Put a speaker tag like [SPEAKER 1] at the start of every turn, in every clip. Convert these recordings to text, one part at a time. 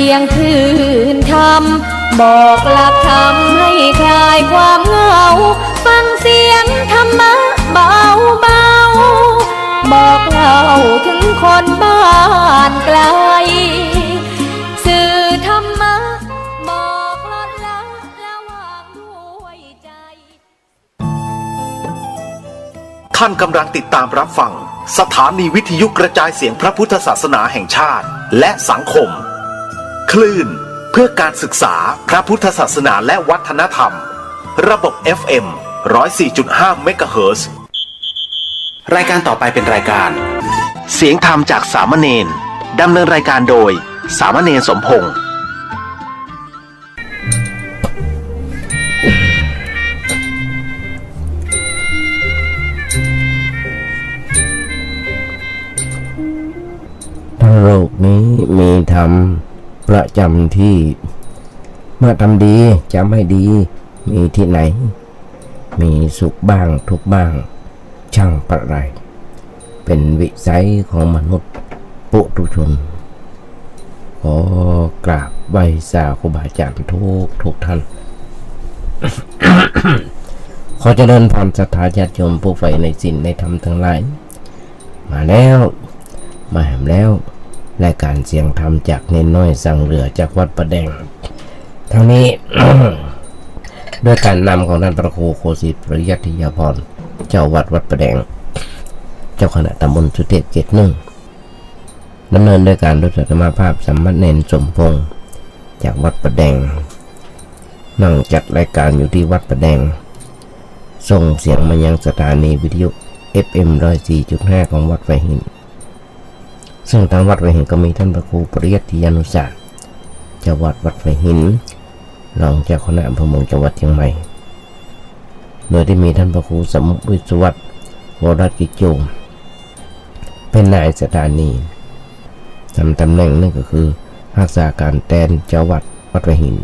[SPEAKER 1] สียงคลื่นธรรมบอกหลักธรรมให้คลายความเหงาฟังเสียงธรรมะเบาเบาบอกเล่าถึงคนบ้านไกลสื่อธรรมะบอกลดละละวางด้วยใจ
[SPEAKER 2] ท่านกำลังติดตามรับฟังสถานีวิทยุกระจายเสียงพระพุทธศาสนาแห่งชาติและสังคมคลื่นเพื่อการศึกษาพระพุทธศาสนาและวัฒนธรรมระบบ FM 104.5 เมกะเฮิรตซ์รายการต่อไปเป็นรายการเสียงธรรมจากสามเณรดำเนินรายการโดยสามเณรสมพงษ์
[SPEAKER 3] โลกนี้มีธรรมประจำที่เมื่อทำดีจะไม่ดีมีที่ไหนมีสุขบ้างทุกข์บ้างช่างประไรเป็นวิสัยของมนุษย์ปุถุชนขอกราบไหว้สาครูบาอาจารย์ทุกท่าน ขอเจริญพรศรัทธาญาติโยมผู้ใฝ่ในศีลในธรรมทั้งหลายมาแล้วมาแหมแล้วรายการเสียงธรรมจากเน้นน้อยสั่งเรือจากวัดประแดงทั้งนี้ ด้วยการนำของท่านพระครูโคสิตปริยัติยาพรเจ้าวัดประแดงเจ้าคณะตำบลสุเทพเกตนึ่งดำเนินด้วยการดุจธรรมภาพสัมมัเนนสมพงษ์จากวัดประแดงนั่งจัดรายการอยู่ที่วัดประแดงส่งเสียงมายังสถานีวิทยุ FM 104.5 ของวัดไฟหินซึ่งทางวัดไฟหินก็มีท่านพระครูปริยัติยานุศาสตร์เจ้าวัดวัดไฟหินรองเจ้าคณะอำเภอเมืองจังหวัดเชียงใหม่โดยที่มีท่านพระครูสมุวิศวัตรวรกิจโยมเป็นนายสถานีทำตำแหน่งนั่นก็คือรักษาการแทนเจ้าวัดวัดไฟหิน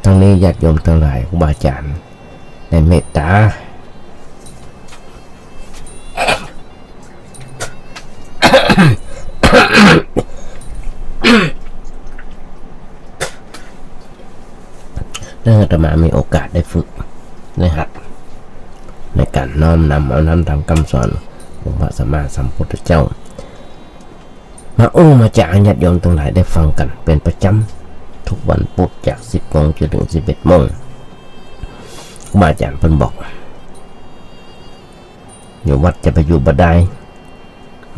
[SPEAKER 3] ทั้งนี้ญาติโยมทั้งหลายครูบาอาจารย์ได้เมตตาเรื่องอาตมามีโอกาสได้ฝึกนะครับในการน้อมนำเอาน้ำทำคำสอนของพระสัมมาสัมพุทธเจ้ามามาจากญาติโยมทั้งหลายได้ฟังกันเป็นประจำทุกวันพุธจาก 10 โมงจนถึง 11 โมงครูบาอาจารย์เพิ่นบอกอยู่วัดจะไปอยู่บ่ได้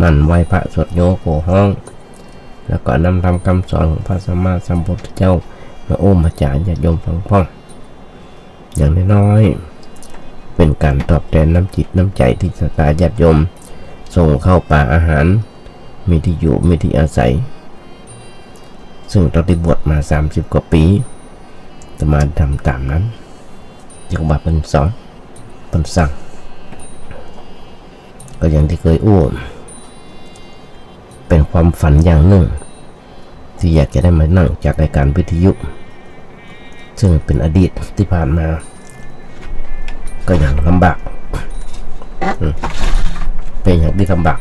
[SPEAKER 3] มันไหว้พระสวดโยโกห้องแล้วก็นำทำคำสอนของพระสัมมาสัมพุทธเจ้ามามาจากญาติโยมฟังพ่องอย่างน้อยๆเป็นการตอบแทนน้ำจิตน้ำใจที่ศรัทธาญาติโยมส่งเข้าป่าอาหารมีที่อยู่มีที่อาศัยซึ่งเราได้บวชมา30 กว่าปีจะมาทำตามนั้นที่ครูบาเป็นสอนเป็นสั่งก็อย่างที่เคยเป็นความฝันอย่างหนึ่งที่อยากจะได้มานั่งจากรายการวิทยุซึ่งเป็นอดีตที่ผ่านมาก็อย่างลำบากเป็นอย่างที่ลำบาก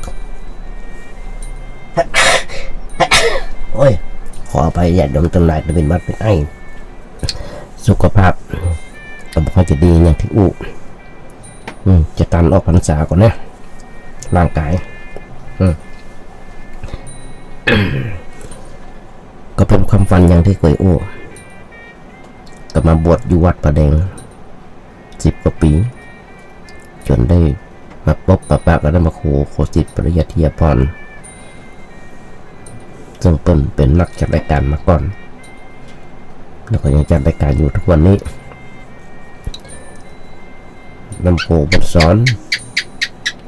[SPEAKER 3] โอ้ยขออภัยญาติโยมทั้งหลายที่เป็นวัดเป็นไอสุขภาพก็บอกว่าจะดีอย่างที่จะตันออกพรรษาก่อนนะร่างกายก็เป็นความฝันอย่างที่เคยก็มาบวชอยู่วัดประแดง10 กว่าปีจนได้มาพบปะกับท่านพระครูโคสิตปริยัติยาพรซึ่งเป็นนักจัดรายการมาก่อนแล้วก็ยังจัดรายการอยู่ทุกวันนี้นำโคบทสอน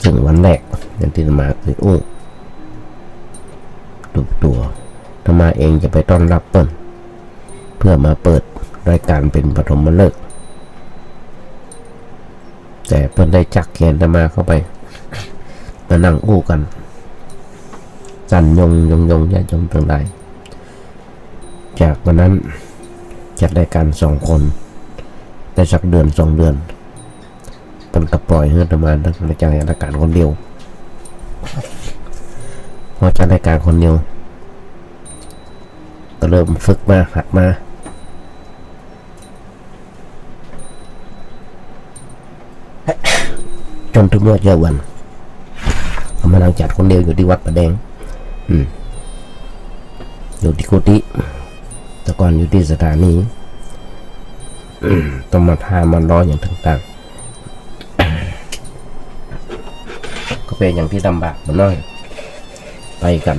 [SPEAKER 3] ซึ่งวันแรกอย่างที่มาคือตัวธรรมาเองจะไปต้อนรับเปิ้ลเพื่อมาเปิดรายการเป็นปฐมฤกษ์แต่เปิ้ลได้จักแขนธรรมาเข้าไปมานั่งกันสั่นยงญาติโยมทั้งหลายจากวันนั้นจัดรายการ2 คนได้สักเดือน2 เดือนเปิ้ลก็ปล่อยให้ธรรมาจัดรายการคนเดียวพอจัดรายการคนเดียว ก็เริ่มฝึกมาหัดมาจนถึงเมื่อเจอวันเขามานั่งจัดคนเดียวอยู่ที่วัดประแดงอยู่ที่กุฏิแต่ก่อนอยู่ที่สถานีต้องมาพามันร้อนอย่างต่างๆก็เป็นอย่างที่ลำบากมันน้อยไปกัน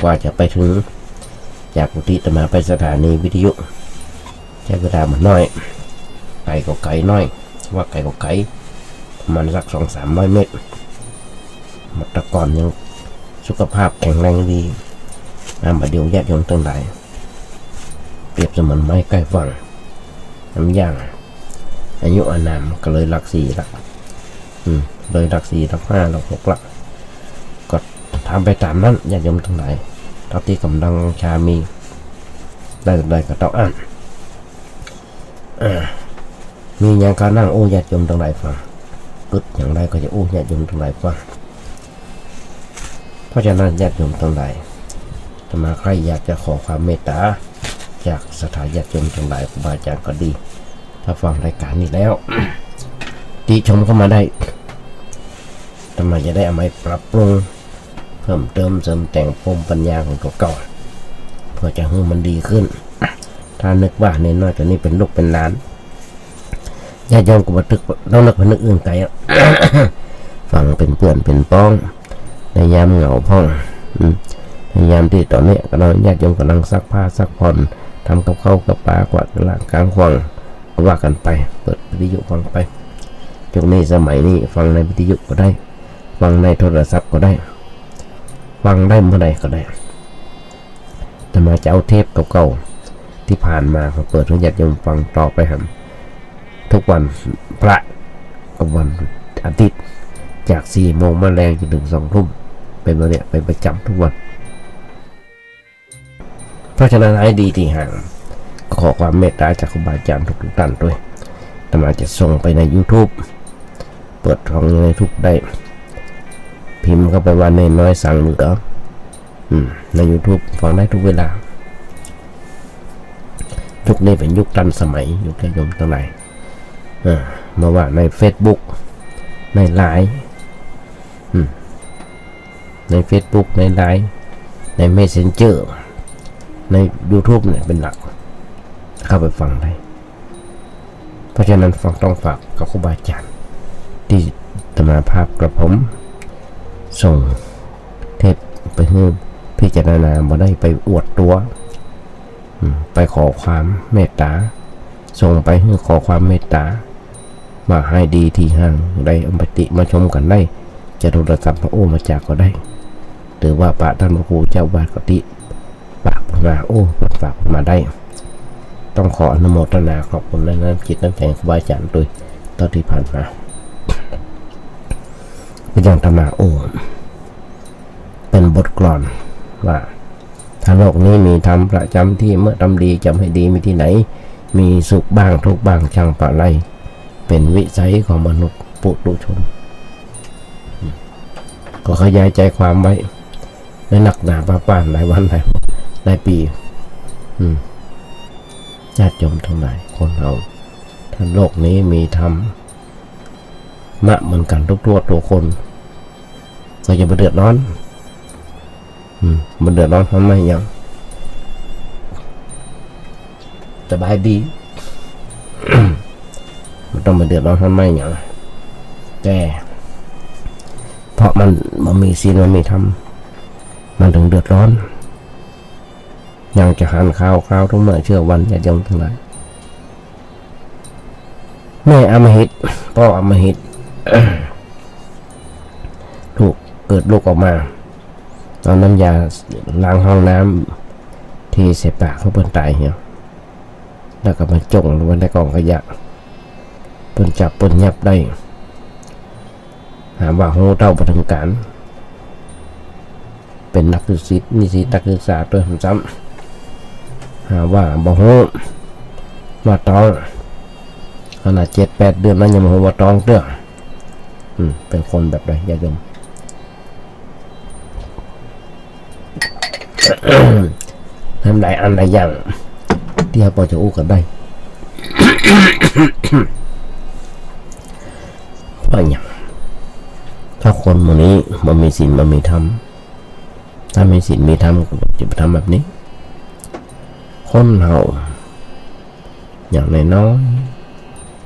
[SPEAKER 3] กว่าจะไปถึงจากกุฏิจะมาไปสถานีวิทยุใช้เวลามันน้อยไกลก็ไกลน้อยว่าไกลก็ไกลประมาณสัก200-300 เมตรมาตะก่อนยังสุขภาพแข็งแรงดีมาเดี๋ยวญาติโยมตั้งหลายเปรียบเสมือนไม้ใกล้ฝั่งน้ำย่างอายุอานามก็เลยหลัก4ละเลยหลัก4หลัก5หลัก6ละก็ทำไปตามนั้นญาติโยมทั้งหลายเท่าที่กำลังชามีได้ก็ต้องอ่านมีอย่างการนั่งโอ้ญาติโยมทั้งหลายฟังกึดอย่างไรก็จะโอ้ญาติโยมทั้งหลายฟังเพราะฉะนั้นญาติโยมทั้งหลายถ้ามาใครอยากจะขอความเมตตาจากสถานญาติโยมทั้งหลายครูบาอาจารย์ก็ดี ถ้าฟังรายการนี้แล้ว ติชมเข้ามาได้ทำไมจะได้เอาไม้ปรับปรุงเพิ่มเติมเสริมแต่งภูมิปัญญาของตัวเก่าเพื่อจะให้มันดีขึ้น ถ้านึกว่าเนี่ยนอกจากนี้เป็นลูกเป็นหลานญาติโยมก็บันทึกต้องนึกเป็นนึกอื่นไกล ฟังเป็นเพื่อนเป็นป้องในยามเหงาพ่องในยามที่ตอนนี้เราญาติโยมกำลังซักผ้าซักผ่อนทำกับข้าวกับปลากวาดล้างกลางควงว่ากันไปเปิดวิทยุฟังไปยุคนี้สมัยนี้ฟังในวิทยุก็ได้ฟังในโทรศัพท์ก็ได้ฟังได้เมื่อใดก็ได้แต่มาจะเอาเทปเก่าๆที่ผ่านมาเปิดให้ญาติโยมฟังต่อไปครับทุกวันพระกับวันอาทิตย์จาก4 โมงมาแรงจนถึง2 ทุ่มเป็นวันเนี้ยเป็นประจำทุกวันเพราะฉะนั้นให้ดีที่ห่างขอความเมตตาจากครูบาอาจารย์ทุกท่านด้วยแต่มาจะส่งไปใน YouTube เปิดช่องในทุกได้พิมพ์เข้าไปว่าในน้อยสั่งเหลือใน YouTube ฟังได้ทุกเวลายุคนี้เป็นยุคทันสมัยยุคแค่ยมตั้งไหนมาว่าใน Facebook ในไลน์ใน Facebook ในไลน์ใน Messenger ใน YouTube เนี่ยเป็นหลักเข้าไปฟังได้เพราะฉะนั้นฟังต้องฝากกับครูบาอาจารย์ที่ธรรมาภาพกระผมส่งเทปไปให้พิจารณามาได้ไปอวดตัวไปขอความเมตตาส่งไปให้ขอความเมตตามาให้ดีที่ห้างได้อมติมาชมกันได้จะโทรศัพท์มาโอ้มาจากก็ได้หรือว่าพระท่านพระครูเจ้าวาดกติฝากมาโอ้ฝากมาได้ต้องขออนุโมทนาขอบคุณในน้ำจิตน้ำใจครูบาอาจารย์โดยตอนที่ผ่านมาเป็นอย่างธรรมะโอ้เป็นบทกลอนว่าถ้าโลกนี้มีธรรมประจำที่เมื่อทำดีจำให้ดีมีที่ไหนมีสุขบ้างทุกบ้างช่างปะไรเป็นวิสัยของมนุษย์ปุถุชนก็ขยายใจความไว้ในหนักหนาป้าหลายวันหลายปีญาติโยมทั้งหลายคนเราถ้าโลกนี้มีธรรมมะเหมือนกันทุกตัวคนก็จะมาเดือดร้อนมันเดือดร้อนทำไมยังสบายดี มันต้องมาเดือดร้อนทำไมยังแต่เพราะมันมีศีลมันมีธรรมมันถึงเดือดร้อนยังจะหันข้าวทุกเมื่อเชื่อวันจะยงทั้งหลายแม่อมหิตพ่ออมหิต ลูกเกิดลูกออกมาตอนน้ำยาล้างห้องน้ำที่เสปากเขาเปิ้นตายเหี่ยวแล้วก็มาจงลงในกองขยะเปิ้นจับเปิ้นยับได้หาว่าหูเต้าประทังการเป็นนักศึกษานิสิตนักศึกษาตัวซ้ำหาว่าบ่ฮู้ว่าท้องขนาด7-8 เดือนแล้วยังบ่ฮู้ว่าท้องเด้อเป็นคนแบบใดญาติโยม ทำได้อันใดอย่างที่เราพอจะอู้กันได้ เพราะอย่างถ้าคนหมู่นี้มันมีศีลมันมีธรรมถ้ามีศีลมีธรรมก็จะทำแบบนี้คนเฮาอย่างน้อย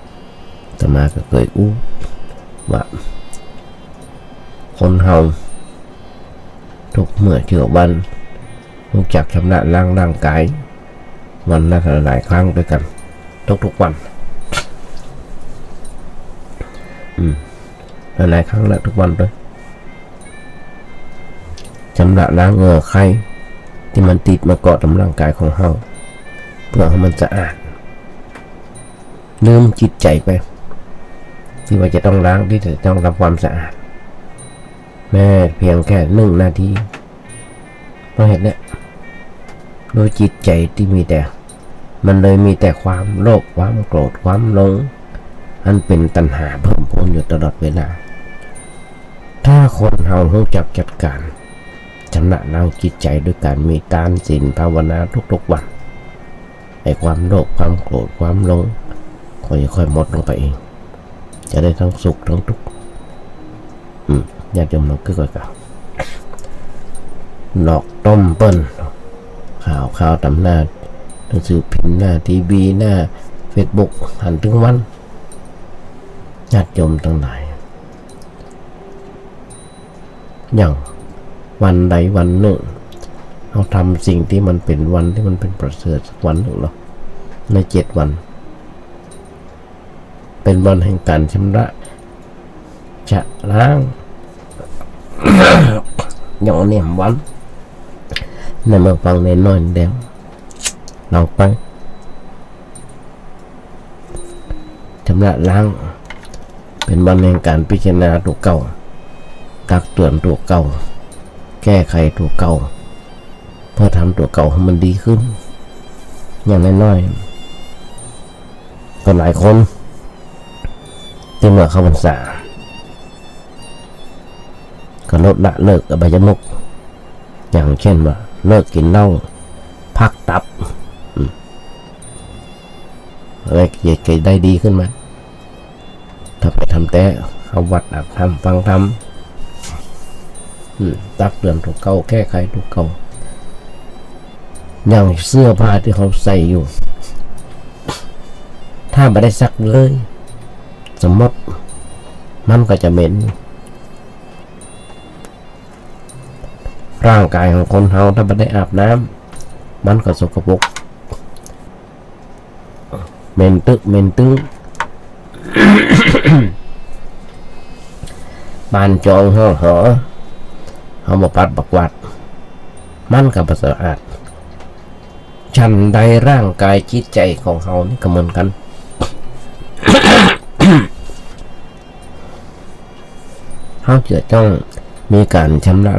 [SPEAKER 3] ๆแต่มาก็เคยอู้ว่าคนเฮาทุกเมื่อเชื่อวันรู้จักชำระล้างร่างกายวันละหลายครั้งด้วยกันทุกๆวันหลายครั้งและทุกวันด้วยชำระล้างเหงื่อไขที่มันติดมาเกาะตามร่างกายของเฮาเพื่อให้มันสะอาดลืมจิตใจไปที่ว่าจะต้องล้างที่จะต้องทำความสะอาดแม้เพียงแค่1 นาทีเพราะเหตุนี้โดยจิตใจที่มีแต่มันเลยมีแต่ความโลภความโกรธความหลงอันเป็นตัณหาเพิ่มพูนอยู่ตลอดเวลาถ้าคนเฮารู้จักจัดการชำระล้างจิตใจด้วยการมีทานศีลภาวนาทุกๆวันไอ้ความโลภความโกรธความหลงค่อยๆหมดลงไปเองจะได้ทั้งสุขทั้งทุกข์ญาติโยมเราคือกันหลอกต้มเปิ้ลข่าวตำหน้าหนังสือพิมพ์หน้าทีวีหน้าเฟซบุ๊กหันถึงวันญาติโยมทั้งหลายอย่างวันใดวันหนึ่งเราทำสิ่งที่มันเป็นวันที่มันเป็นประเสริฐสักวันหนึ่งหรอใน7 วันเป็นวันแห่งการชำระชะล้าง อย่างเนี่ยวันในเมื่อฟังในน้อยเดียวลองไปชำระล้างเป็นวันแห่งการพิจารณาตัวเก่าตักเตือนตัวเก่าแก้ไขตัวเก่าเพื่อทำตัวเก่าให้มันดีขึ้นอย่างน้อยๆก็หลายคนที่เมื่อเข้าพรรษาก็ลดละเลิกอบายมุขอย่างเช่นว่าเลิกกินเหล้าพักตับอะไรจะได้ดีขึ้นไหมถ้าไปทำแต่เข้าวัดอาบน้ำฟังธรรมตักเตือนถูกเก่าแก้ไขถูกเก่าอย่างเสื้อผ้าที่เขาใส่อยู่ถ้าไม่ได้ซักเลยสมมติมันก็จะเหม็นร่างกายของคนเฮาถ้าไม่ได้อาบน้ำมันก็สกปรกเหม็นตึง บานจองห่อหอเอามาปัดบักวัดมันก็บ่สะอาดฉันใดร่างกายจิตใจของเฮานี่ก็เหมือนกัน เฮาจะต้องมีการชำระ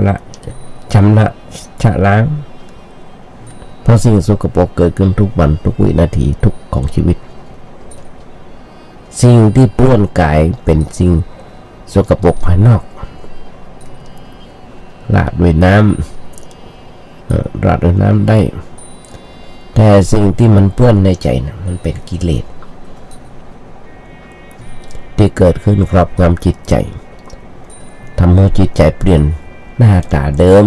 [SPEAKER 3] ชะล้างเพราะสิ่งสกปรกเกิดขึ้นทุกวันทุกวินาทีทุกของชีวิตสิ่งที่ป้วนกายเป็นสิ่งสกปรกภายนอกราดด้วยน้ำได้แต่สิ่งที่มันเปื้อนในใจนะมันเป็นกิเลสที่เกิดขึ้นครอบงำจิตใจทำให้จิตใจเปลี่ยนหน้าตาเดิม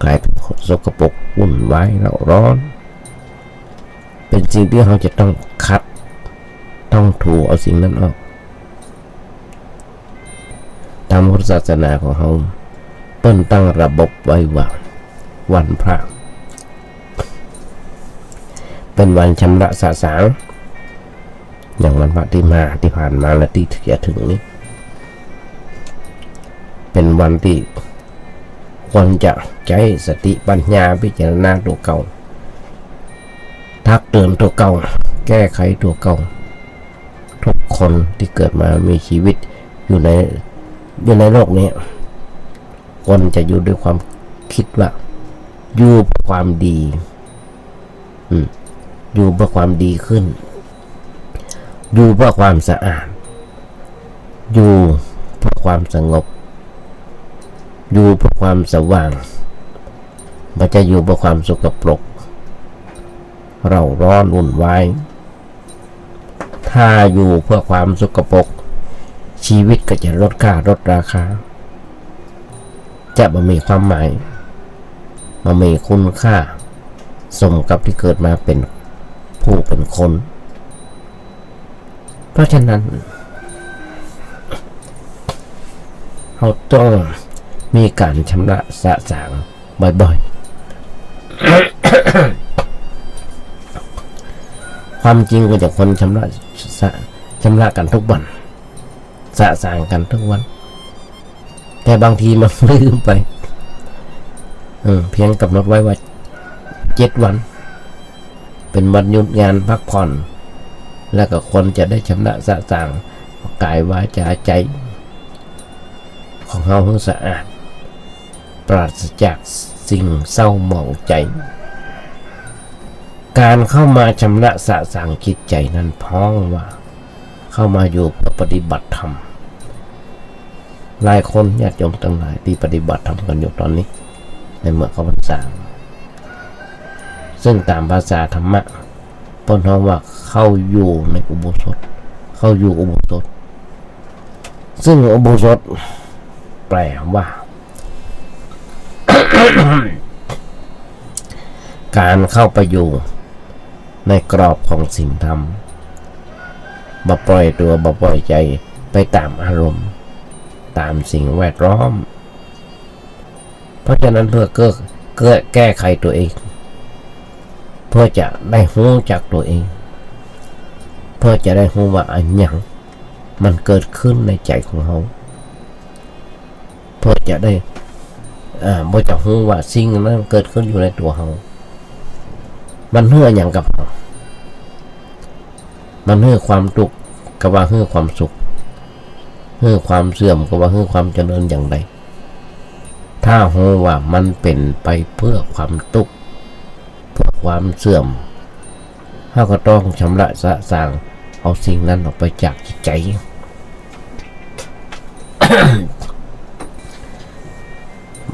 [SPEAKER 3] กลายเป็นสกปรกวุ่นวายเร่าร้อนเป็นสิ่งที่เราจะต้องคัดต้องถูเอาสิ่งนั้นออกตามพุทธศาสนาของเราเปิ้นตั้งระบบไว้ว่าวันพระเป็นวันชำระสะสางอย่างวันพระที่ผ่านมาและที่จะถึงนี้เป็นวันที่ควรจะใช้สติปัญญาพิจารณาตัวเก่าทักเตือนตัวเก่าแก้ไขตัวเก่าทุกคนที่เกิดมามีชีวิตอยู่ในโลกนี้คนจะอยู่ด้วยความคิดว่าอยู่เพื่อความดีอยู่เพื่อความดีขึ้นอยู่เพื่อความสะอาดอยู่เพื่อความสงบอยู่เพื่อความสว่าง มันจะอยู่บนความสกปรกเราร้อนวุ่นวายถ้าอยู่เพื่อความสกปรกชีวิตก็จะลดค่าลดราคาจะไม่มีความหมายไม่มีคุณค่าสมกับที่เกิดมาเป็นผู้เป็นคนเพราะฉะนั้นเราต้องมีการชำระสะสางบ่อยๆ ความจริงก็จะคนชำระกันทุกวันสะสางกันทุกวันแต่บางทีมันลืมไปเพียงกำหนดไว้ว่า7 วันเป็นวันหยุดงานพักผ่อนแล้วก็คนจะได้ชำระสะสางกายวาจาใจของเราให้สะอาดปราศจากสิ่งเศร้าหมองใจการเข้ามาชำระสะสางจิตใจนั้นพ้องว่าเข้ามาอยู่เพื่อปฏิบัติธรรมหลายคนญาติโยมทั้งหลายที่ปฏิบัติธรรมกันอยู่ตอนนี้ในเมื่อเข้าพรรษาซึ่งตามภาษาธรรมะปนท้องว่าเข้าอยู่ในอุโบสถเข้าอยู่อุโบสถซึ่งอุโบสถแปลว่า การเข้าไปอยู่ในกรอบของศีลธรรมบ่ปล่อยตัวบ่ปล่อยใจไปตามอารมณ์ตามสิ่งแวดล้อมเพราะฉะนั้นเพื่อแก้ไขตัวเองเพื่อจะได้รู้จักตัวเองเพื่อจะได้รู้ว่าอันยังมันเกิดขึ้นในใจของเราเพื่อจะได้บ่จะรู้ว่าสิ่งนั้นเกิดขึ้นอยู่ในตัวเรามันเพื่ออย่างกับเรามันเพื่อความทุกข์กับว่าเพื่อความสุขเพื่อความเสื่อมกับว่าเพื่อความเจริญอย่างไรถ้ารู้ว่ามันเป็นไปเพื่อความทุกข์เพื่อความเสื่อมเราก็ต้องชำระสะสางเอาสิ่งนั้นออกไปจากจิตใจ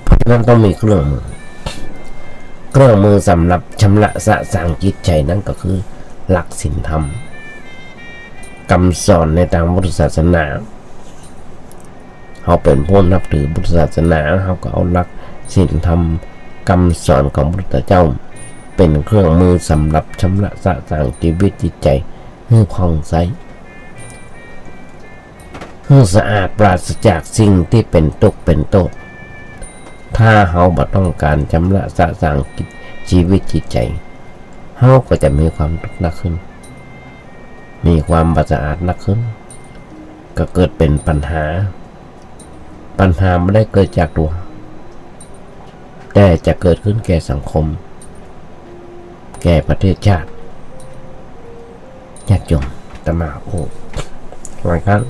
[SPEAKER 3] เพราะฉะนั้นต้องมีเครื่องมือสำหรับชำระสะสางจิตใจนั้นก็คือหลักศีลธรรมคำสอนในทางพุทธศาสนาเขาเป็นผู้นับถือพุทธศาสนาเขาก็เอาหลักศีลธรรมคำสอนของพระพุทธเจ้าเป็นเครื่องมือสำหรับชำระสะสางชีวิตจิตใจให้ผ่องใสให้สะอาดปราศจากสิ่งที่เป็นทุกข์เป็นโทษถ้าเขาบ่ต้องการชำระสะสางชีวิตจิตใจเขาก็จะมีความทุกข์หนักขึ้นมีความบ่สะอาดหนักขึ้นก็เกิดเป็นปัญหาไม่ได้เกิดจากตัวแต่จะเกิดขึ้นแก่สังคมแก่ประเทศชาติญาติโยมตมาหลายครั้ง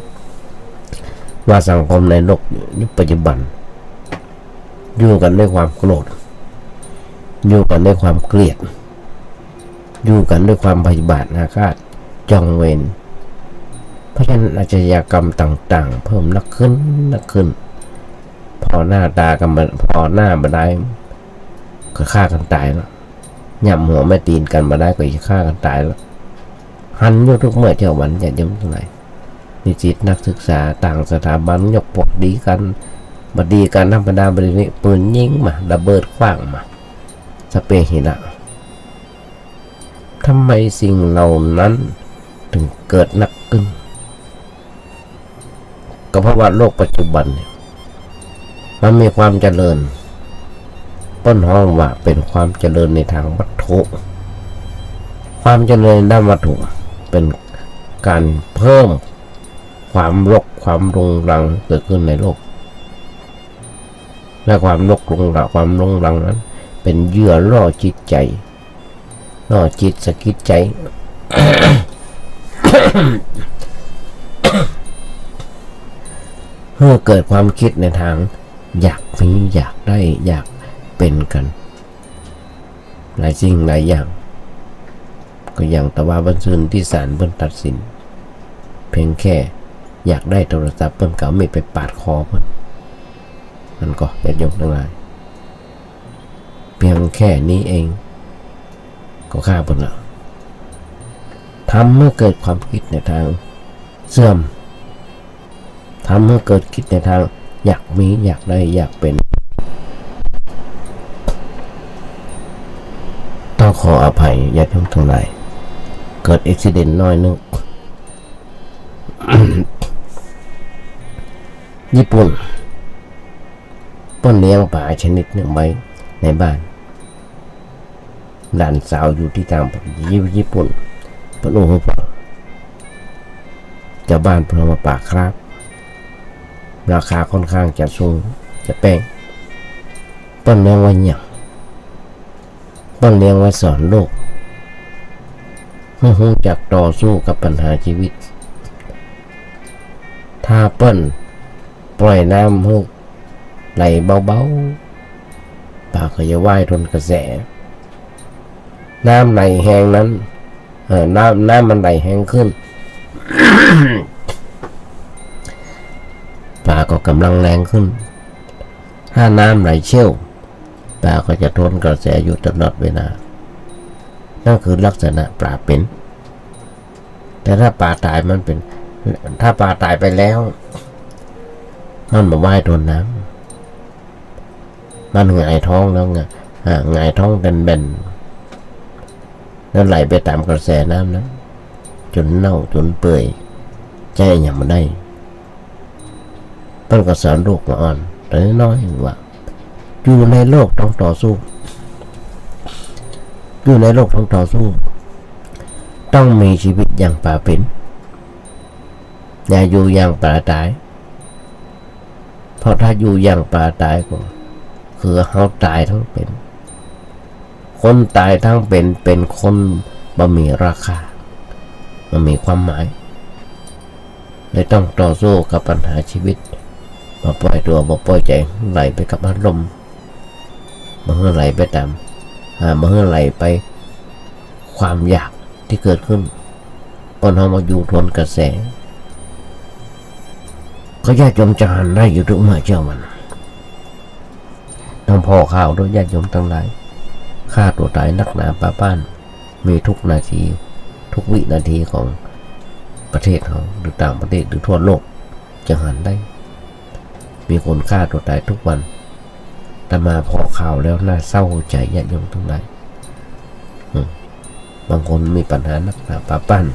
[SPEAKER 3] ว่าสังคมในโลกยุคปัจจุบันอยู่กันด้วยความโกรธอยู่กันด้วยความเกลียดอยู่กันด้วยความพยาบาทอาฆาตจองเวรเพราะฉะนั้นอาชญากรรมต่างๆเพิ่มนักขึ้นพอหน้าตากันพอหน้ามาได้ก็ฆ่ากันตายแล้วหย่ำหัวแม่ตีนกันมาได้ก็จะฆ่ากันตายแล้วหันอยู่ทุกเมื่อเช้าวันจะย้ำเท่าไหร่นิสิตนักศึกษาต่างสถาบันยกพวกดีกันมาดีกันธรรมดาบริเวณปืนยิงมาระเบิดขว้างมาสเปรย์หินทำไมสิ่งเหล่านั้นถึงเกิดนักขึ้นก็เพราะว่าโลกปัจจุบันเนี่ยมันมีความเจริญต้นห้องว่าเป็นความเจริญในทางวัตถุความเจริญด้านวัตถุเป็นการเพิ่มความรกความรุงรังเกิดขึ้นในโลกและความรกรุงรังความรุงรังนั้นเป็นเหยื่อล่อจิตใจล่อจิตสะกิดใจ เมื่อเกิดความคิดในทางอยากมีอยากได้อยากเป็นกันหลายสิ่งหลายอย่างก็อย่างตะวาบันซึนที่ศาลเพิ่นตัดสินเพียงแค่อยากได้โทรศัพท์เพิ่นก็ไม่ไปปาดคอเพิ่นมันก็ญาติโยมทั้งหลาย เพียงแค่นี้เองก็ฆ่าบนละทำเมื่อเกิดความคิดในทางเสื่อมทำเมื่อเกิดคิดในทางอยากมีอยากได้อยากเป็นต้องขออภัยญาติโยมทั้งหลายเกิดอุบัติเหตุน้อยนึง ญี่ปุ่นต้นเลี้ยงปลาชนิดหนึ่งไว้ในบ้านหลานสาวอยู่ที่ต่างประเทศญี่ปุ่นปนุหัวปังจะบ้านเพื่อมาปากครับราคาค่อนข้างจะสูงจะแป้งต้นเลี้ยงไว้อย่างต้นเลี้ยงไว้สอนโลกเมื่อหูจักต่อสู้กับปัญหาชีวิตถ้าเปิ้นปล่อยน้ำหูไหลเบาๆปากก็จะว่ายทนกระแสน้ำไหลแห้งนั้นน้ำมันไหลแห้งขึ้น ปลาก็กำลังแรงขึ้นถ้าน้ำไหลเชี่ยวปลาก็จะทนกระแสอยู่ตลอดเวลานั่นคือลักษณะปลาเป็นแต่ถ้าปลาตายมันเป็นถ้าปลาตายไปแล้วมันมาว่ายโดนน้ำมันหงายท้องแล้วไงหงายท้องเป็นแบนแล้วไหลไปตามกระแสน้ำนั้นจนเน่าจนเปื่อยใจยังไม่ได้ต้นกระสานโลกมาอ่อนแต่น้อยว่าอยู่ในโลกต้องต่อสู้อยู่ในโลกต้องต่อสู้ต้องมีชีวิตอย่างป่าเป็นอย่าอยู่อย่างป่าตายเพราะถ้าอยู่อย่างป่าตายก็คือเขาตายทั้งเป็นคนตายทั้งเป็นคนบ่มีราคาบ่มีความหมายเลยต้องต่อสู้กับปัญหาชีวิตบ่ปล่อยตัวบ่ปล่อยใจไหลไปกับอารมณ์บ่ให้ไหลไปตามบ่ให้ไหลไปความอยากที่เกิดขึ้นตอนเรามาอยู่ทนกระแสเขาญาติโยมจะหันได้อยู่ทุกเมื่อเจ้ามันต้องพอข่าวด้วยญาติโยมทั้งหลายฆ่าตัวตายนักหนาป้าป้านมีทุกนาทีทุกวินาทีของประเทศเขาหรือต่างประเทศหรือทั่วโลกจะหันได้มีคนฆ่าตัวตายทุกวันแต่มาพอข่าวแล้วน่าเศร้าใจญาติโยมทั้งหลายบางคนมีปัญหานักหนาป้าป้าน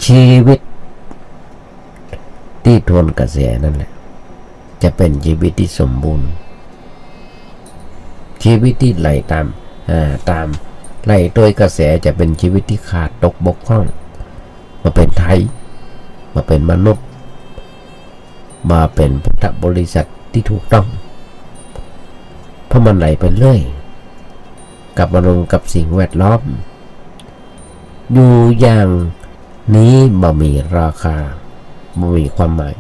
[SPEAKER 3] ชีวิตที่ทนกระแสนั่นแหละจะเป็นชีวิตที่สมบูรณ์ชีวิตที่ไหลตามไหลโดยกระแสจะเป็นชีวิตที่ขาดตกบกพร่องมาเป็นไทยมาเป็นมนุษย์มาเป็นพุทธบริษัทที่ถูกต้องเพราะมันไหลไปเรื่อยกับอารมณ์กับสิ่งแวดล้อมอยู่อย่างนี้บ่มีราคาบ่มีความหมาย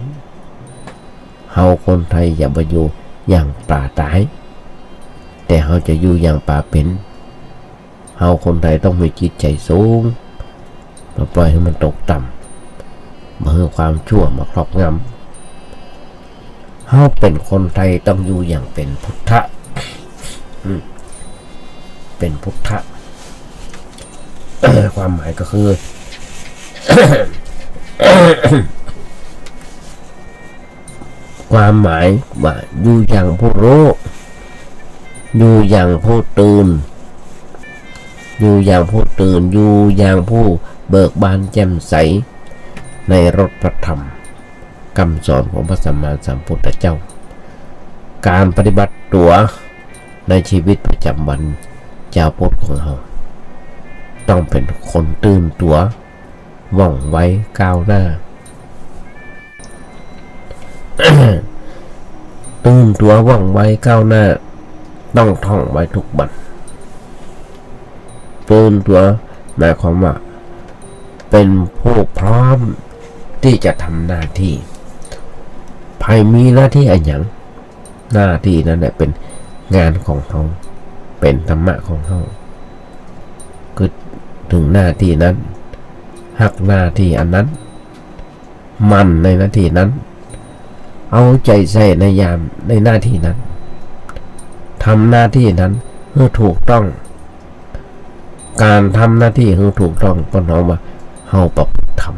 [SPEAKER 3] เฮาคนไทยอย่าไปอยู่อย่างป่าตายแต่เฮาจะอยู่อย่างป่าเป็นเฮาคนไทยต้องมีจิตใจสูงมาปล่อยให้มันตกต่ำมาให้ความชั่วมาครอบงำเฮาเป็นคนไทยต้องอยู่อย่างเป็นพุทธะเป็นพุทธะ ความหมายก็คือ ความหมายว่าอยู่อย่างผู้รู้อยู่อย่างผู้ตื่นอยู่อย่างผู้ตื่นอยู่อย่างผู้เบิกบานแจ่มใสในรถพระธรรมคำสอนของพระสัมมาสัมพุทธเจ้าการปฏิบัติตัวในชีวิตประจำวันเจ้าพุทธของเราต้องเป็นคนตื่นตัวว่องไวก้าวหน้า ตื่นตัวว่องไวก้าวหน้าต้องท่องไว้ทุกวันตื่นตัวหมายความว่าเป็นผู้พร้อมที่จะทำหน้าที่ใครมีหน้าที่อะไรอย่างหน้าที่นั้นแหละเป็นงานของเขาเป็นธรรมะของเขาคือถึงหน้าที่นั้นหักหน้าที่อันนั้นมันในหน้าที่นั้น เอาใจใส่ในยามในหน้าที่นั้นทำหน้าที่นั้นให้ถูกต้องการทำหน้าที่ให้ถูกต้องก็น้องว่าเฮาประพฤติธรรม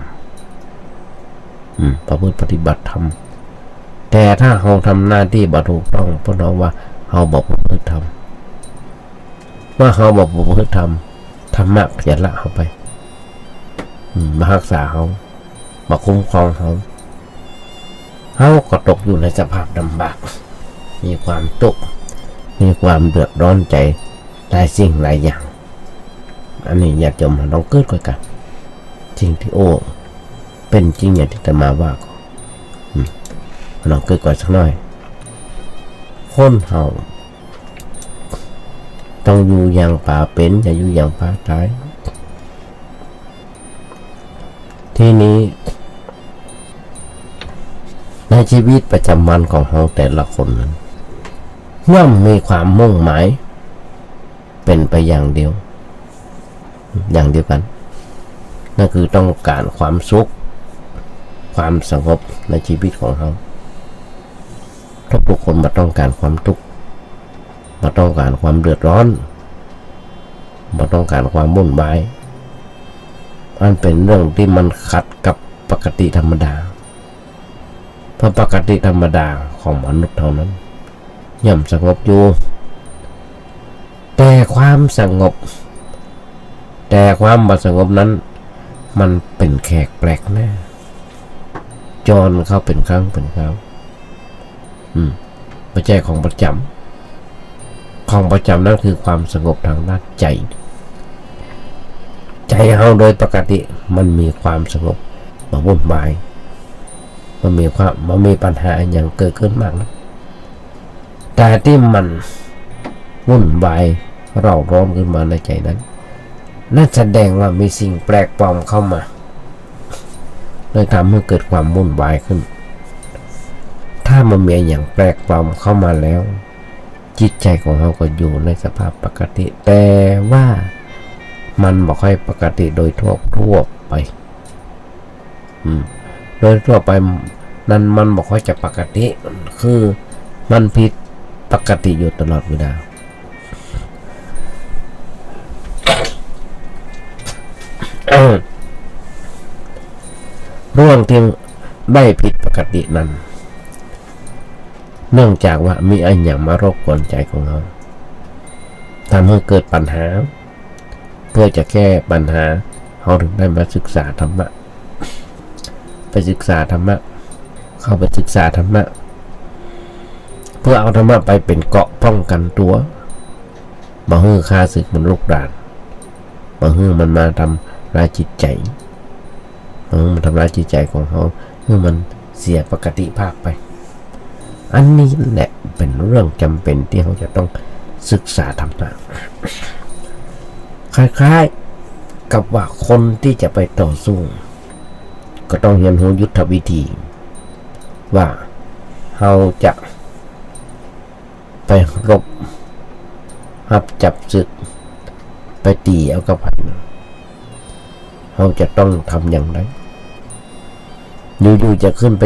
[SPEAKER 3] ประพฤติปฏิบัติธรรมแต่ถ้าเฮาทำหน้าที่บ่ถูกต้องก็น้องว่าเฮาบ่ประพฤติธรรมว่าเฮาบ่ประพฤติธรรมธรรมะจะละเฮาไปมารักษาเฮามาคุ้มครองเฮาก็ตกอยู่ในสภาพลำบากมีความทุกข์มีความเดือดร้อนใจหลายสิ่งหลายอย่างอันนี้ญาติโยมลองเกิดกันจริงที่เป็นจริงอย่างที่จะมาว่าก็ลองเกิดก่อนสักหน่อยคนเฮาต้องอยู่อย่างป่าเป็นอย่าอยู่อย่างป่าตายที่นี้ในชีวิตประจำวันของเราแต่ละคนนั้นย่อมมีความมุ่งหมายเป็นไปอย่างเดียวกันนั่นคือต้องการความสุขความสงบในชีวิตของเราทุกคนมาต้องการความทุกข์มาต้องการความเดือดร้อนมาต้องการความวุ่นวายมันเป็นเรื่องที่มันขัดกับปกติธรรมดาเพราะปกติธรรมดาของมนุษย์เท่านั้นย่อมสงบอยู่แต่ความสงบแต่ความบ่สงบนั้นมันเป็นแขกแปลกหน้าจรเข้าเป็นครั้งเป็นคราวไม่ใช่ของประจำนั่นคือความสงบทางด้านใจเราโดยปกติมันมีความสงบมาวุ่นวายมันมีปัญหาอย่างเกิดขึ้นมากนะแต่ที่มันวุ่นวายเร่าร้อนขึ้นมาในใจนั้นนั่นแสดงว่ามีสิ่งแปลกปลอมเข้ามาเลยทำให้เกิดความวุ่นวายขึ้นถ้ามันมีอย่างแปลกปลอมเข้ามาแล้วจิตใจของเราก็อยู่ในสภาพปกติแต่ว่ามันบ่ค่อยปกติโดยทั่วไปโดยทั่วไปนั้นมันบ่ค่อยจะปกติคือมันผิดปกติอยู่ตลอดเวลาเรื่องที่ได้ผิดปกตินั้นเนื่องจากว่ามีอะไรอย่างมารบกวนใจของเราทำให้เกิดปัญหาเพื่อจะแก้ปัญหาเราถึงได้มาศึกษาธรรมะเข้าไปศึกษาธรรมะเพื่อเอาธรรมะไปเป็นเกราะป้องกันตัวบ่ให้ข้าศึกมันลุกรานบ่ให้มันมาทำร้ายจิตใจมันทำร้ายจิตใจของเขาเมื่อมันเสียปกติภาพไปอันนี้แหละเป็นเรื่องจำเป็นที่เขาจะต้องศึกษาธรรมะคล้ายๆกับว่าคนที่จะไปต่อสู้ก็ต้องเรียนรู้ยุทธวิธีว่าเขาจะไปรบรับจับศึกไปตีเอากับใครเขาจะต้องทำอย่างไรอยู่ๆจะขึ้นไป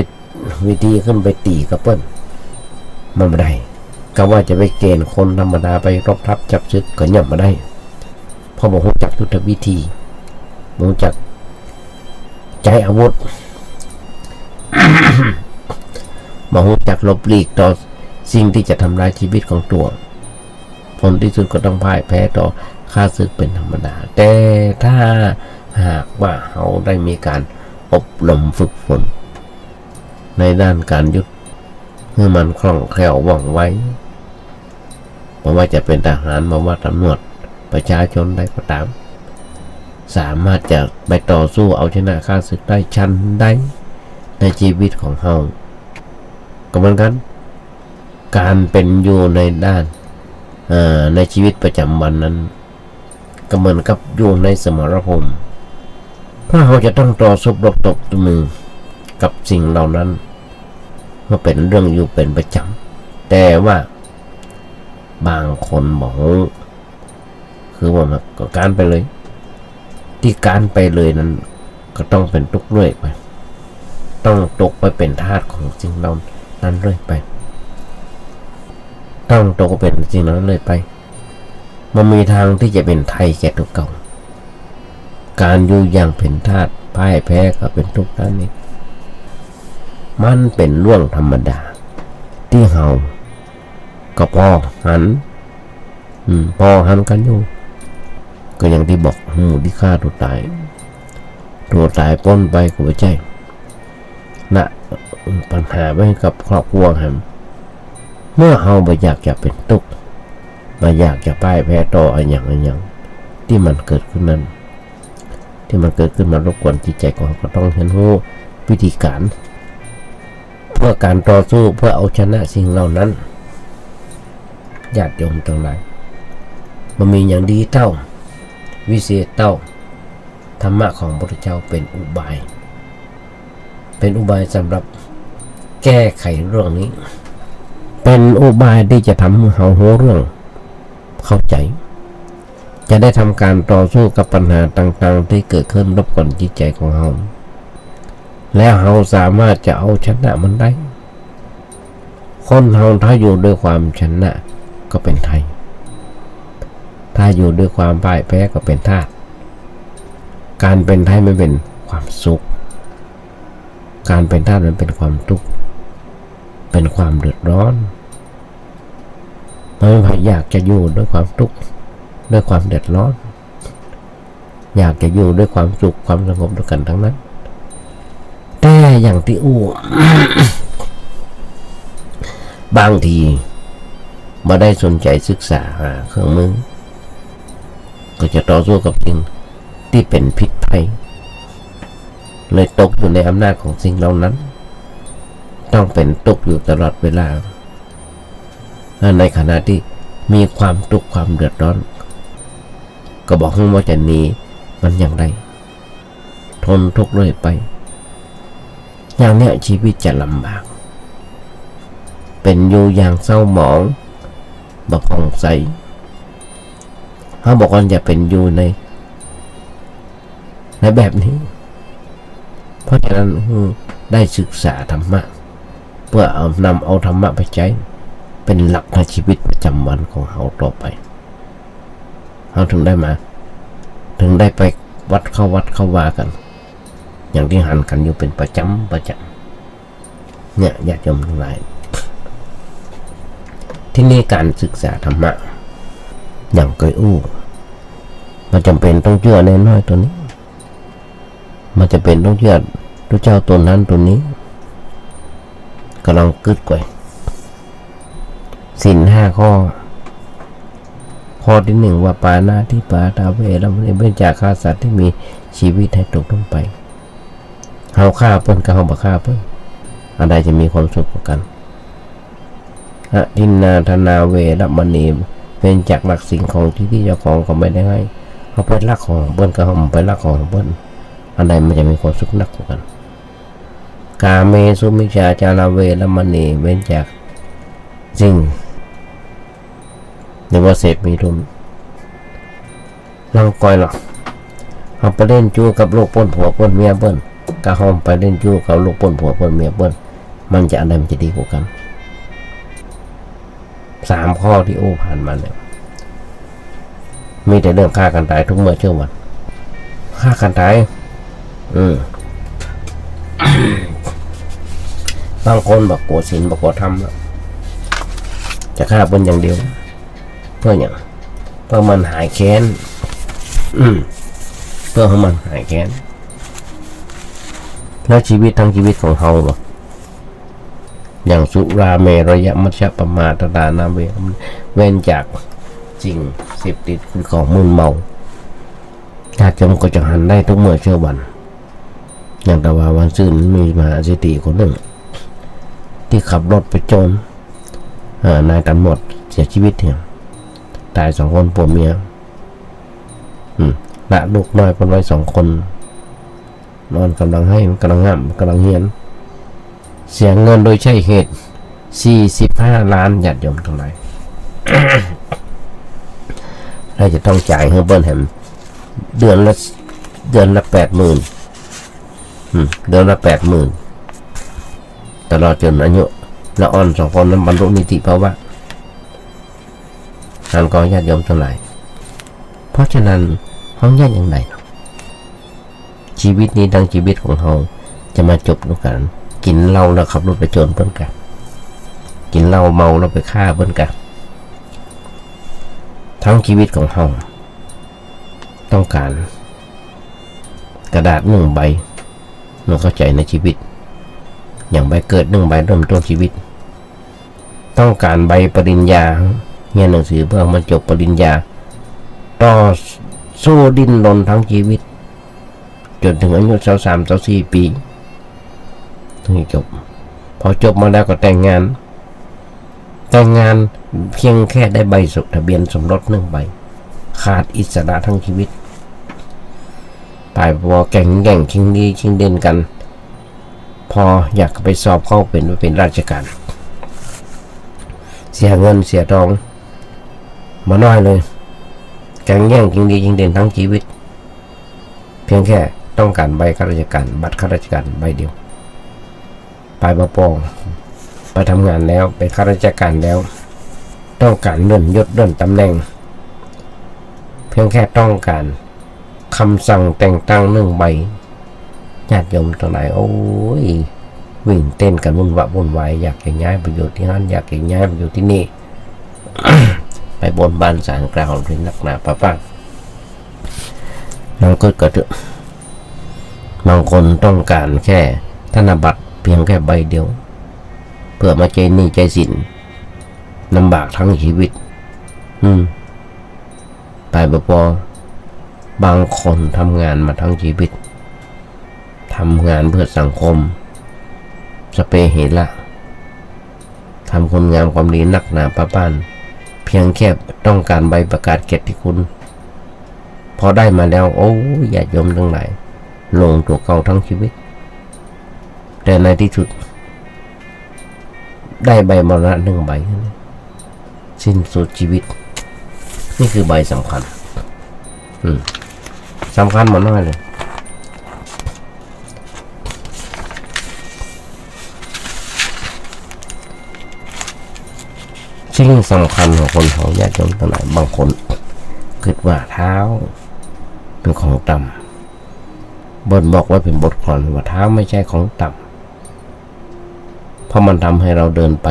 [SPEAKER 3] วิธีขึ้นไปตีกับเปิ้ลมันไม่ได้ก็ว่าจะไปเกณฑ์คนธรรมดาไปรบทับจับศึกก็ย่อมไม่ได้เพราะบอกรู้จักยุทธวิธีรู้จักใจอาวุธ บอกรู้จักหลบหลีกต่อสิ่งที่จะทำลายชีวิตของตัวผลที่สุดก็ต้องพ่ายแพ้ต่อข้าศึกเป็นธรรมดาแต่ถ้าหากว่าเขาได้มีการอบรมฝึกฝนในด้านการยุทธเมื่อมันคล่องแคล่วว่องไวไม่ว่าจะเป็นทหารไม่ว่าตำรวจประชาชนได้ก็ตามสามารถจะไปต่อสู้เอาชนะข้าศึกได้ชันได้ในชีวิตของเขาก็เหมือนกันการเป็นอยู่ในด้านในชีวิตประจำวันนั้นก็เหมือนกับอยู่ในสมรภูมิเพราะเขาจะต้องต่อสู้รบตบมือกับสิ่งเหล่านั้นก็เป็นเรื่องอยู่เป็นประจำแต่ว่าบางคนบอกคือว่าก็การไปเลยที่การไปเลยนั้นก็ต้องเป็นทุกข์ด้วยไปต้องตกไปเป็นทาสของสิ่งเหล่า นั้นเลยไปต้องตกเป็นสิ่งนั้นเลยไปมันมีทางที่จะเป็นไทยแก่ตัวเก่าการอยู่อย่างเป็นทาสพ่ายแพ้ก็เป็นทุกข์นั่นเองมันเป็นเรื่องธรรมดาที่เฮาก็พอหันกันอยู่ก็อย่างที่บอกที่ฆ่าตัวตายปล้นไปก็ไม่ใช่นะปัญหาไว้กับครอบครัวครับเมื่อเฮาไม่อยากจะเป็นทุกข์ไม่อยากจะพ่ายแพ้ต่ออะไรอย่างที่มันเกิดขึ้นนั้นที่มันเกิดขึ้นมารบกวนจิตใจของเราก็ต้องเห็นรู้วิธีการเพื่อการต่อสู้เพื่อเอาชนะสิ่งเหล่านั้นญาติโยมทั้งหลายมันมีอย่างดีเท่าวิเศษเท่าธรรมะของพระพุทธเจ้าเป็นอุบายสำหรับแก้ไขเรื่องนี้เป็นอุบายที่จะทำให้เรารู้เรื่องเข้าใจจะได้ทำการต่อสู้กับปัญหาต่างๆที่เกิดขึ้นรบกวนจิตใจของเราแล้วเราสามารถจะเอาชนะมันได้คนเราถ้าอยู่ด้วยความชนะก็เป็นไทยถ้าอยู่ด้วยความพ่ายแพ้ก็เป็นทาสการเป็นไทยไม่เป็นความสุขการเป็นทาสมันเป็นความทุกข์เป็นความเดือดร้อนไม่อยากจะอยู่ด้วยความทุกข์ด้วยความเดือดร้อนอยากจะอยู่ด้วยความสุขความสงบด้วยกันทั้งนั้นแต่อย่างที่บางทีไม่ได้สนใจศึกษาเครื่องมือก็จะต่อสู้กับสิ่งที่เป็นพิษภัยเลยตกอยู่ในอำนาจของสิ่งเหล่านั้นต้องเป็นตกอยู่ตลอดเวลาในขณะที่มีความทุกข์ความเดือดร้อนก็บอกว่าจะหนีมันอย่างไรทนทุกข์เรื่อยไปอย่างเนี้ยชีวิตจะลำบากเป็นอยู่อย่างเศร้าหมองบ่ผ่องใสเขาบอกว่าจะเป็นอยู่ในแบบนี้เพราะฉะนั้นได้ศึกษาธรรมะเพื่อนำเอาธรรมะไปใช้เป็นหลักในชีวิตประจำวันของเขาต่อไปเขาถึงได้ไปวัดเข้าวากันอย่างที่หันกันอยู่เป็นประจำเนี่ยญาติโยมทั้งหลายที่นี่การศึกษาธรรมะอย่างเคยมันจำเป็นต้องเชื่อแน่น้อยตัวนี้มันจะเป็นต้องเชื่อพระเจ้าตัวนั้นตัวนี้กำลังกึดกว่าศีล5 ข้อที่ 1ว่าปานาทิปาตาเวรมณีเว้นจากฆ่าสัตว์ที่มีชีวิตให้ตกลงไปเฮาฆ่าเพิ่นกับเฮาบ่ฆ่าเพิ่นอันใดจะมีความสุขกว่ากันทินนาธนาเวรมณีเป็นจากหลักสิ่งของที่เจ้าของเขาไม่ได้ให้เขาไปลักของเพิ่นกับเฮาไปลักของเพิ่นอันใดมันจะมีความสุขนักกว่ากันกาเมสุมิจฉาจาราเวรมณีเว้นจากสิ่งในว่าเสพมีทุนลังก้อยหรอกเขาไปเล่นจู้กับลูกป้นผัวป้นเมียเบิ้ลกะหอมไปเล่นจู้กับลูกป้นผัวป้นเมียเบิ้ลมันจะอะไรมันจะดีกว่ากัน3 ข้อที่ผ่านมาเนี่ยมีแต่เรื่องฆ่ากันตายทุกเมื่อเช้าวันฆ่ากันตายบางคนบอกโกรธศีลบอกโกรธธรรมจะฆ่าเบิ้ลอย่างเดียวเพื่ออย่างเพื่อมันหายแค้นเพื่อให้มันหายแค้นแล้วชีวิตทั้งชีวิตของเขาอย่างสุราเมรยมัชฌะปมาทดานาเว้นจากสิ่งเสพติดคือของมึนเมาถ้าจำก็จะหันได้ทุกเมื่อเช้าวันอย่างแต่ว่าวันซื่นมีมหาเศรษฐีคนหนึ่งที่ขับรถไปโจรนายตำรวจเสียชีวิตเนี่ยตาย2 คนผัวเมียละลูกน้อยคนไว้2 คนนอนกำลังให้กำลังห้ามกำลังเฮียนเสียเงินโดยใช้เหตุ45 ล้านญาติโยมทั้งหลาย เราจะต้องจ่ายให้เบิ้ลแฮมเดือนละ 80,000 เดือนละ 80,000ตลอดจนอายุ ละอ่อนสองคนนั้นบรรลุนิติภาวะท่านก็ญาติโยมทั้งหลายเพราะฉะนั้นห้องญาติอย่างไรชีวิตนี้ดังชีวิตของเราจะมาจบด้วยกันกินเหล้าแล้วขับรถไปโจรเพิ่นกันกินเหล้าเมาแล้วไปฆ่าเพิ่นกันทั้งชีวิตของเราต้องการกระดาษ1 ใบเราเข้าใจในชีวิตอย่างใบเกิด1 ใบเริ่มต้นชีวิตต้องการใบปริญญาเรียนหนังสือเพื่อมาจบปริญญาต่อสู้ดิ้นรนทั้งชีวิตจนถึงอายุ23-24 ปีถึงจะจบพอจบมาแล้วก็แต่งงานเพียงแค่ได้ใบทะเบียนสมรส1 ใบขาดอิสระทั้งชีวิตตายพอแข่งชิงดีชิงเด่นกันพออยากไปสอบเข้าเป็นราชการเสียเงินเสียทองมาน้อยเลยแข่งแย่งชิงดีชิงเด่นทั้งชีวิตเพียงแค่ต้องการใบข้าราชการบัตรข้าราชการใบเดียวไปประปองไปทำงานแล้วไปข้าราชการแล้วต้องการเลื่อนยศเลื่อนตำแหน่งเพียงแค่ต้องการคำสั่งแต่งตั้ง1 ใบญาติโยมทั้งหลายโอ้ยวิ่งเต้นกันวุ่นวายอยากจะย้ายไปอยู่ที่นั่นอยากจะย้ายไปอยู่ที่นี่ ไปบนบานศาลกล่าวถึงนักหนาป้าแล้วก็เกิดบางคนต้องการแค่ธนบัตรเพียงแค่ใบเดียวเพื่อมาใจหนี้ใจสินลำบากทั้งชีวิตไปพอบางคนทำงานมาทั้งชีวิตทำงานเพื่อสังคมสเปเหระทำคุณงามความดีนักหนาป้าบ้านเพียงแค่ต้องการใบประกาศเกียรติคุณพอได้มาแล้วโอ้ญาติโยมทั้งหลายลงตัวเก่าทั้งชีวิตแต่ในที่สุดได้ใบมรณะ1 ใบสิ้นสุดชีวิตนี่คือใบสำคัญสำคัญมาน้อยเลยสิ่งสำคัญของคนของญาติโยมทั้งหลายบางคนคิดว่าเท้าเป็นของต่ำบทบอกว่าเป็นบทกลอนว่าเท้าไม่ใช่ของต่ำเพราะมันทำให้เราเดินไป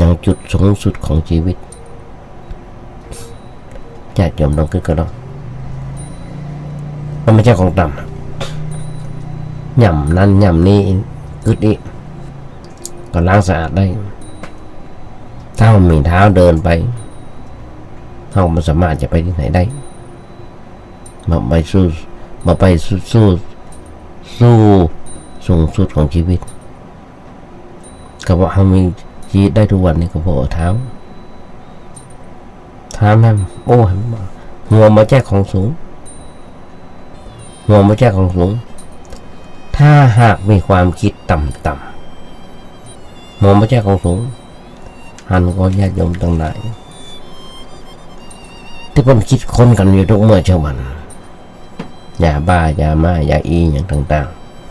[SPEAKER 3] ยังจุดสูงสุดของชีวิตญาติโยมต้องคิดกันเนาะมันไม่ใช่ของต่ำย่ำนั้นย่ำนี้อึดอีกก็ล้างสะอาดได้ถ้ามีเท้าเดินไปเราไม่สามารถจะไปที่ไหนได้มาไปสู้สูงสุดของชีวิตก็เพราะเรามีชีวิตได้ทุกวันนี้ก็เพราะเท้านั่นโอ้หัวมาแจ้ของสูงถ้าหากมีความคิดต่ำหัวมาแจ้ของสูงหันก็ญาติโยมทั้งหลายที่ผมคิดค้นกันอยู่ทุกเมื่อเช้าวันยาบ้ายาม่ายาอีอย่างต่าง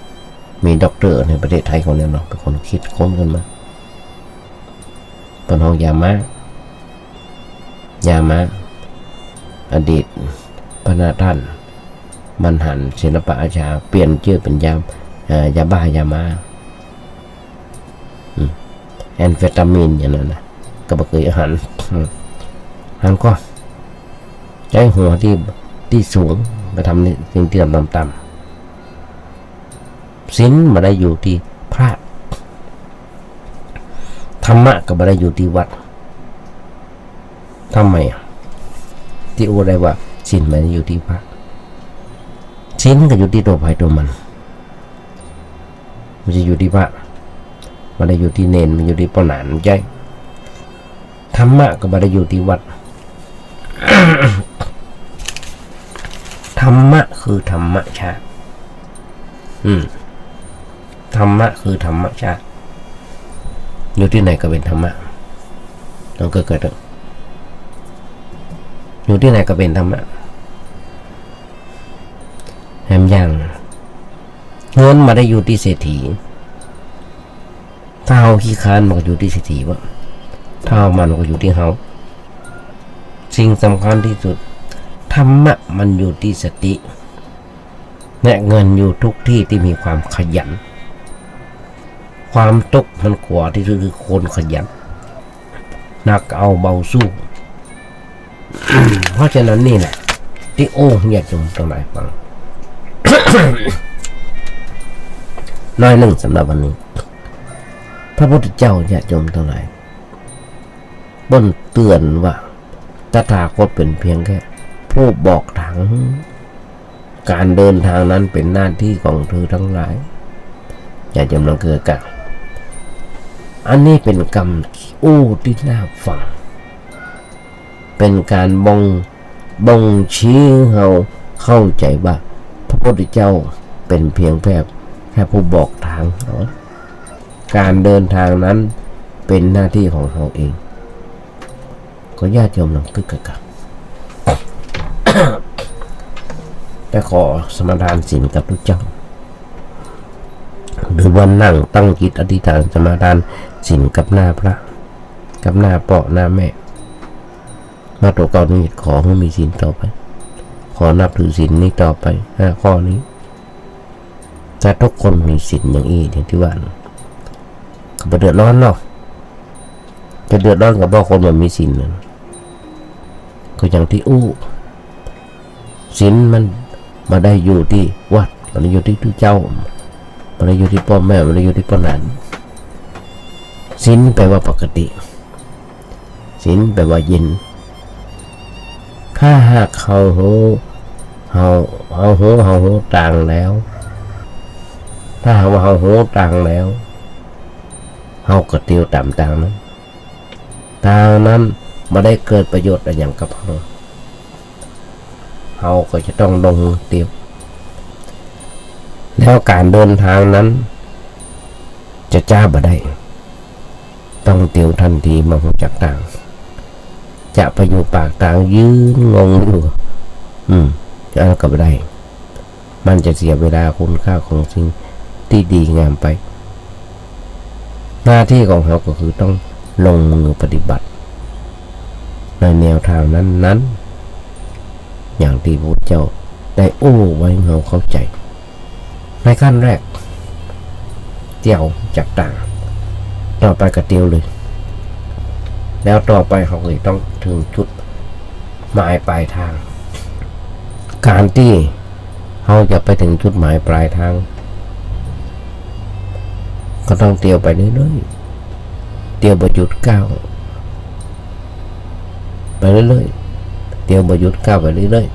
[SPEAKER 3] ๆมีด็อกเตอร์ในประเทศไทยคนนี้เนาะเป็นคนคิดค้นกันมาเป็นห้องยาม่าอดีตพระท่านบรรหารศิลปอาชาเปลี่ยนชื่อเป็นยาบ้ายาม่าแอนเฟตามีนอย่างนั้นนะก็บอกเคยหันก็ใช้หัวที่สูงไปทำในสิ่งที่ต่ำศีลมาได้อยู่ที่พระธรรมะก็มาได้อยู่ที่วัดทำไมที่อูได้ว่าศีลมาได้อยู่ที่พระศีลก็อยู่ที่ตัวใครตัวมันจะอยู่ที่พระมันได้อยู่ที่เนนมันอยู่ที่ปนานใจธรรมะก็ไม่ได้อยู่ที่วัด ธรรมะคือธรรมชาติธรรมะคือธรรมชาติอยู่ที่ไหนก็เป็นธรรมะต้องเกิดอยู่ที่ไหนก็เป็นธรรมะแหมยังเงินมาได้อยู่ที่เศรษฐี ถ้าเฮาขี้ค้านมันก็อยู่ที่สติวะถ้ามันก็อยู่ที่เฮาสิ่งสำคัญที่สุดธรรมะมันอยู่ที่สติและเงินอยู่ทุกที่ที่มีความขยันความตกมันกว่าที่คือคนขยันหนักเอาเบาสู้ เพราะฉะนั้นนี่แหละที่โอ้อยากจะตรงไหนฟัง น้อยหนึ่งสำหรับวันนี้พระพุทธเจ้าอยากจมตรงไหนบนเตือนว่าตถาคตเป็นเพียงแค่ผู้บอกทางการเดินทางนั้นเป็นหน้าที่ของเธอทั้งหลายอย่าจำลองเกิดกันอันนี้เป็นกรรมอู้ที่น่าฟังเป็นการบ่งชี้เราเข้าใจว่าพระพุทธเจ้าเป็นเพียงแค่ผู้บอกทางการเดินทางนั้นเป็นหน้าที่ของเราเองก็ญาติโยมลองคึกกักแต่ขอสมาทานศีลกับทุกเจ้าหรือวันนั่งตั้งจิตอธิษฐานสมาทานศีลกับหน้าพระกับหน้าเปาะหน้าแม่มาตัวก่อนนี้ขอให้มีศีลต่อไปขอนับถือศีลนี้ต่อไป5 ข้อนี้แต่ทุกคนมีศีลอย่างนี้อย่างที่ว่าก็เดือดร้อนเนาะจะเดือดร้อนกับคนมันมีศีลนะก็อย่างที่ศีลมันมาได้อยู่ที่วัดมันได้อยู่ที่ทุกเจ้ามันได้อยู่ที่พ่อแม่มันได้อยู่ที่พ่อหลานศีลแปลว่าปกติศีลแปลว่าเย็นถ้าหากเขาหูต่างแล้วถ้าหากว่าเขาหูต่างแล้วเขาก็เตียวต่ำต่างนั้นทางนั้นมาได้เกิดประโยชน์อะไรอย่างกับเขาก็จะต้องลงเตียวแล้วการเดินทางนั้นจะจ้าบ่ได้ต้องเตียวทันทีมาหูจักต่างจะไปอยู่ปากต่างยืนงงอยู่จะเอากลับได้มันจะเสียเวลาคุณค่าของสิ่งที่ดีงามไปหน้าที่ของเขาก็คือต้องลงมือปฏิบัติในแนวทางนั้นอย่างที่พระเจ้าได้ไว้เราเข้าใจในขั้นแรกเตี่ยวจากต่างต่อไปก็เตียวเลยแล้วต่อไปเขาเลยต้องถึงจุดหมายปลายทางการที่เขาจะไปถึงจุดหมายปลายทางก็ต้องเตียวไปเรื่อยๆเตียวประยุทธ์ก้าวไปเรื่อยๆเตียวประยุทธ์ก้าวไปเรื่อย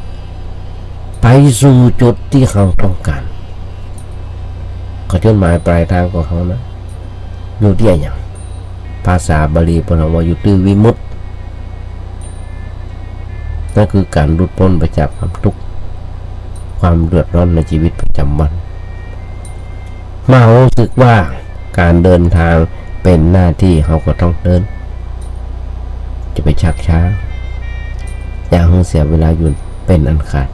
[SPEAKER 3] ๆไปสู่จุดที่เขาต้องการก็จุดหมายปลายทางของเขานะอยู่ที่อย่างภาษาบาลีเป็นว่าอยู่ที่วิมุตตินั่นคือการหลุดพ้นไปจากความทุกข์ความเดือดร้อนในชีวิตประจำวันมารู้สึกว่าการเดินทางเป็นหน้าที่เขาก็ต้องเดินจะไปชักช้าอย่างเสียเวลาอยู่เป็นอันขาด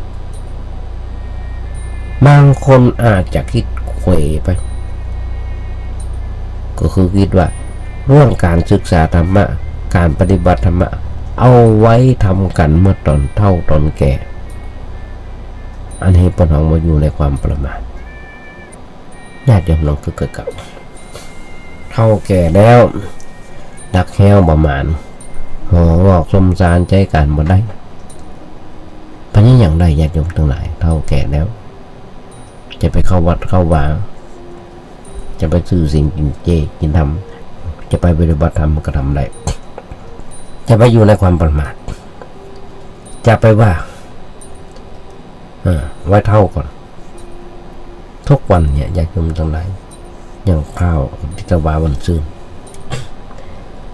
[SPEAKER 3] บางคนอาจจะคิดเขวไปก็คือคิดว่าเรื่องการศึกษาธรรมะการปฏิบัติธรรมะเอาไว้ทำกันเมื่อตอนเฒ่าตอนแก่อันนี้ปนของมาอยู่ในความประมาทญาติโยมลองคือเกิดกับเฒ่าแก่แล้วดักแห้วประมาณหัวงอกสมสารใจการบ่ได้พันนี้อย่างไรญาติโยมทั้งหลายเฒ่าแก่แล้วจะไปเข้าวัดเข้าวาจะไปซื้อสิ่งกินเจกินธรรมจะไปปฏิบัติธรรมก็ทำได้จะไปอยู่ในความประมาทจะไปว่าไว้เท่าก่อนทุกวันเนี่ยอยากจะมีตรงไหนอย่างข้าวที่ตะวาวันซื่น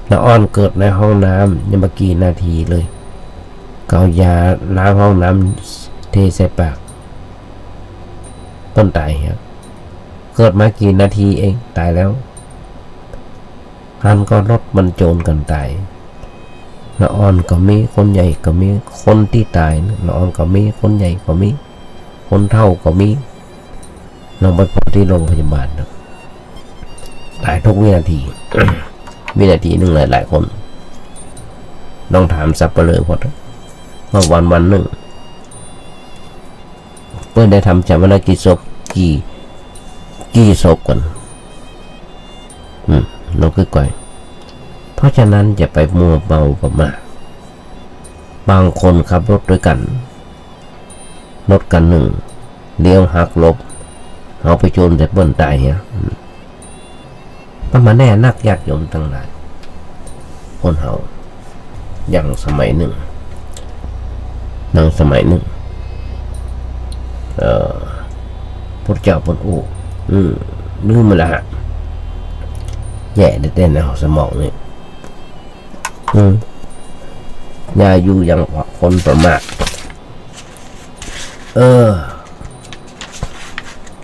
[SPEAKER 3] แล้วอ้อนเกิดในห้องน้ำยังเมื่อกี้นาทีเลยก็เอายาล้างห้องน้ำเทใส่ปากต้นตายครับเกิดมากี่นาทีเองตายแล้วหันก็รถมันโจรกันตายละอ่อนก็มีคนใหญ่ก็มีคนที่ตายละอ่อนก็มีคนใหญ่ก็มีคนเฒ่าก็มีลองไปพบที่โรงพยาบาลนะ ตายทุกวินาที วินาทีหนึ่งหลายๆคนลองถามสับเปลือพอดว่าวันหนึ่งเพื่อได้ทำจำนวนกี่ศพกี่ศพกันน้องคือก่อยเพราะฉะนั้นอย่าไปมัวเมาประมาทบางคนขับรถด้วยกันรถกันหนึ่งเลี้ยวหักหลบเอาไปชนแต่เบิ้ลตายเนี่ยมันมาแน่นักญาติโยมทั้งหลายคนเฮาอย่างสมัยหนึ่งพุทธเจ้าพนอู้ลืมมาละฮะแย่ได้เต้นในหัวสมองนี่อย่าอยู่อย่างคนประมาท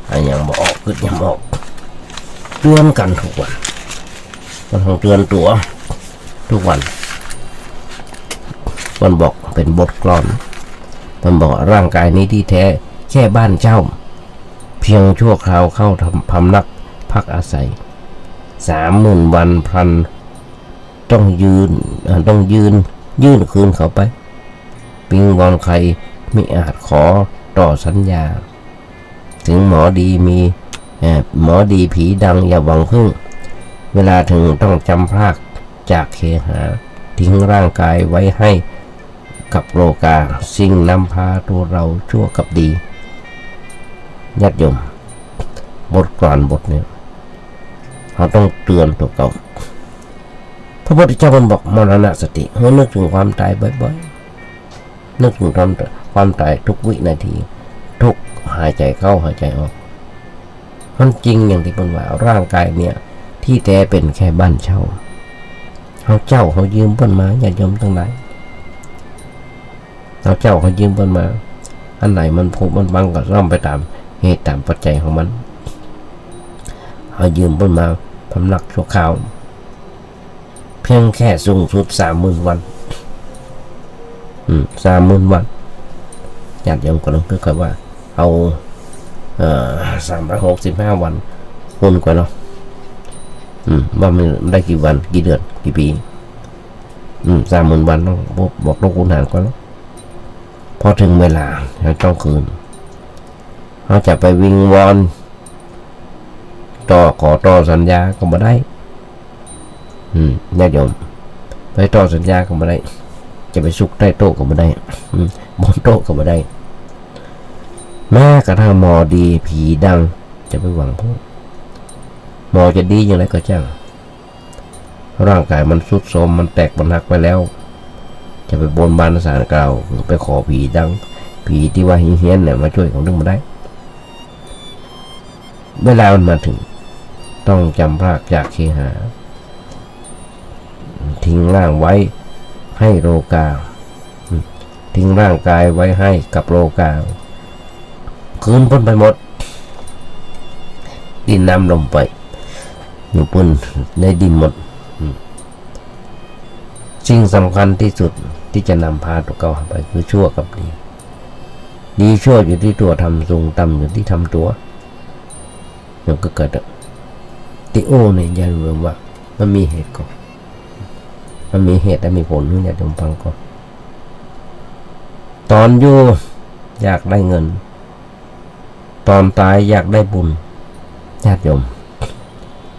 [SPEAKER 3] อันยังบอกคือยังบอกเตือนกันทุกวันมันต้องเตือนตัวทุกวันมันบอกเป็นบทกลอนมันบอกร่างกายนี้ที่แท้แค่บ้านเช่าเพียงชั่วคราวเข้าพำนักพักอาศัย30,000 วันพลันต้องยื่นคืนเขาไปปิงวอนใครไม่อาจขอต่อสัญญาถึงหมอดีผีดังอย่าหวังพึ่งเวลาถึงต้องจำพรากจากเคหาทิ้งร่างกายไว้ให้กับโลกาสิ่งนำพาตัวเราชั่วกับดีญาติโยมบทกลอนบทนี้เราต้องเตือนตัวเก่าพระพุทธเจ้าบอกมรณะสติให้นึกถึงความตายบ่อยๆนึกถึงความตายทุกวินาทีทุกหายใจเข้าหายใจออกมันจริงอย่างที่เป็นว่าร่างกายเนี่ยที่แท้เป็นแค่บ้านเช่าเขายืมเพิ่นมาญาติโยมทั้งหลายเขายืมเพิ่นมาอันไหนมันผุมันบังก็ซ่อมไปตามเหตุตามปัจจัยของมันเขายืมเพิ่นมาพำนักชั่วคราวเพียงแค่สูงสุด30,000 วัน30,000 วันญาติโยมก็ต้องค่อยๆว่าเอา365 วันคูณกว่าเนาะว่ามันได้กี่วันกี่เดือนกี่ปี30,000 วันต้องบอกต้องคูณหารก่อนเนาะพอถึงเวลาเราต้องคืนเขาจะไปวิงวอนขอต่อสัญญาก็ไม่ได้ญาติโยมไปต่อสัญญาก็ไม่ได้จะไปซุกใต้โต๊ะก็ไม่ได้บนโต๊ะก็ไม่ได้แม้กระทั่งหมอดีผีดังจะไปหวังพวกหมอจะดีอย่างไรก็ช่างร่างกายมันทรุดโทรมมันแตกมันหักไปแล้วจะไปบนบานสารกล่าวไปขอผีดังผีที่ว่าเฮี้ยนเนี่ยมาช่วยของนึงมาได้เวลามันมาถึงต้องจำพรากจากเคหาทิ้งร่างไว้ให้โลกาทิ้งร่างกายไว้ให้กับโลกาคืนพ้นไปหมดดินน้ำลมไปอยู่พ้นในดินหมดสิ่งสำคัญที่สุดที่จะนำพาตัวเก่าไปคือชั่วกับดีชั่วอยู่ที่ตัวทำสูงต่ำอยู่ที่ทำตัวมันก็เกิดติโอเนี่ยอย่าลืมว่ามันมีเหตุก่อนมันมีเหตุและมีผลอย่าลืมฟังก่อนตอนอยู่อยากได้เงินตอนตายอยากได้บุญญาติโยม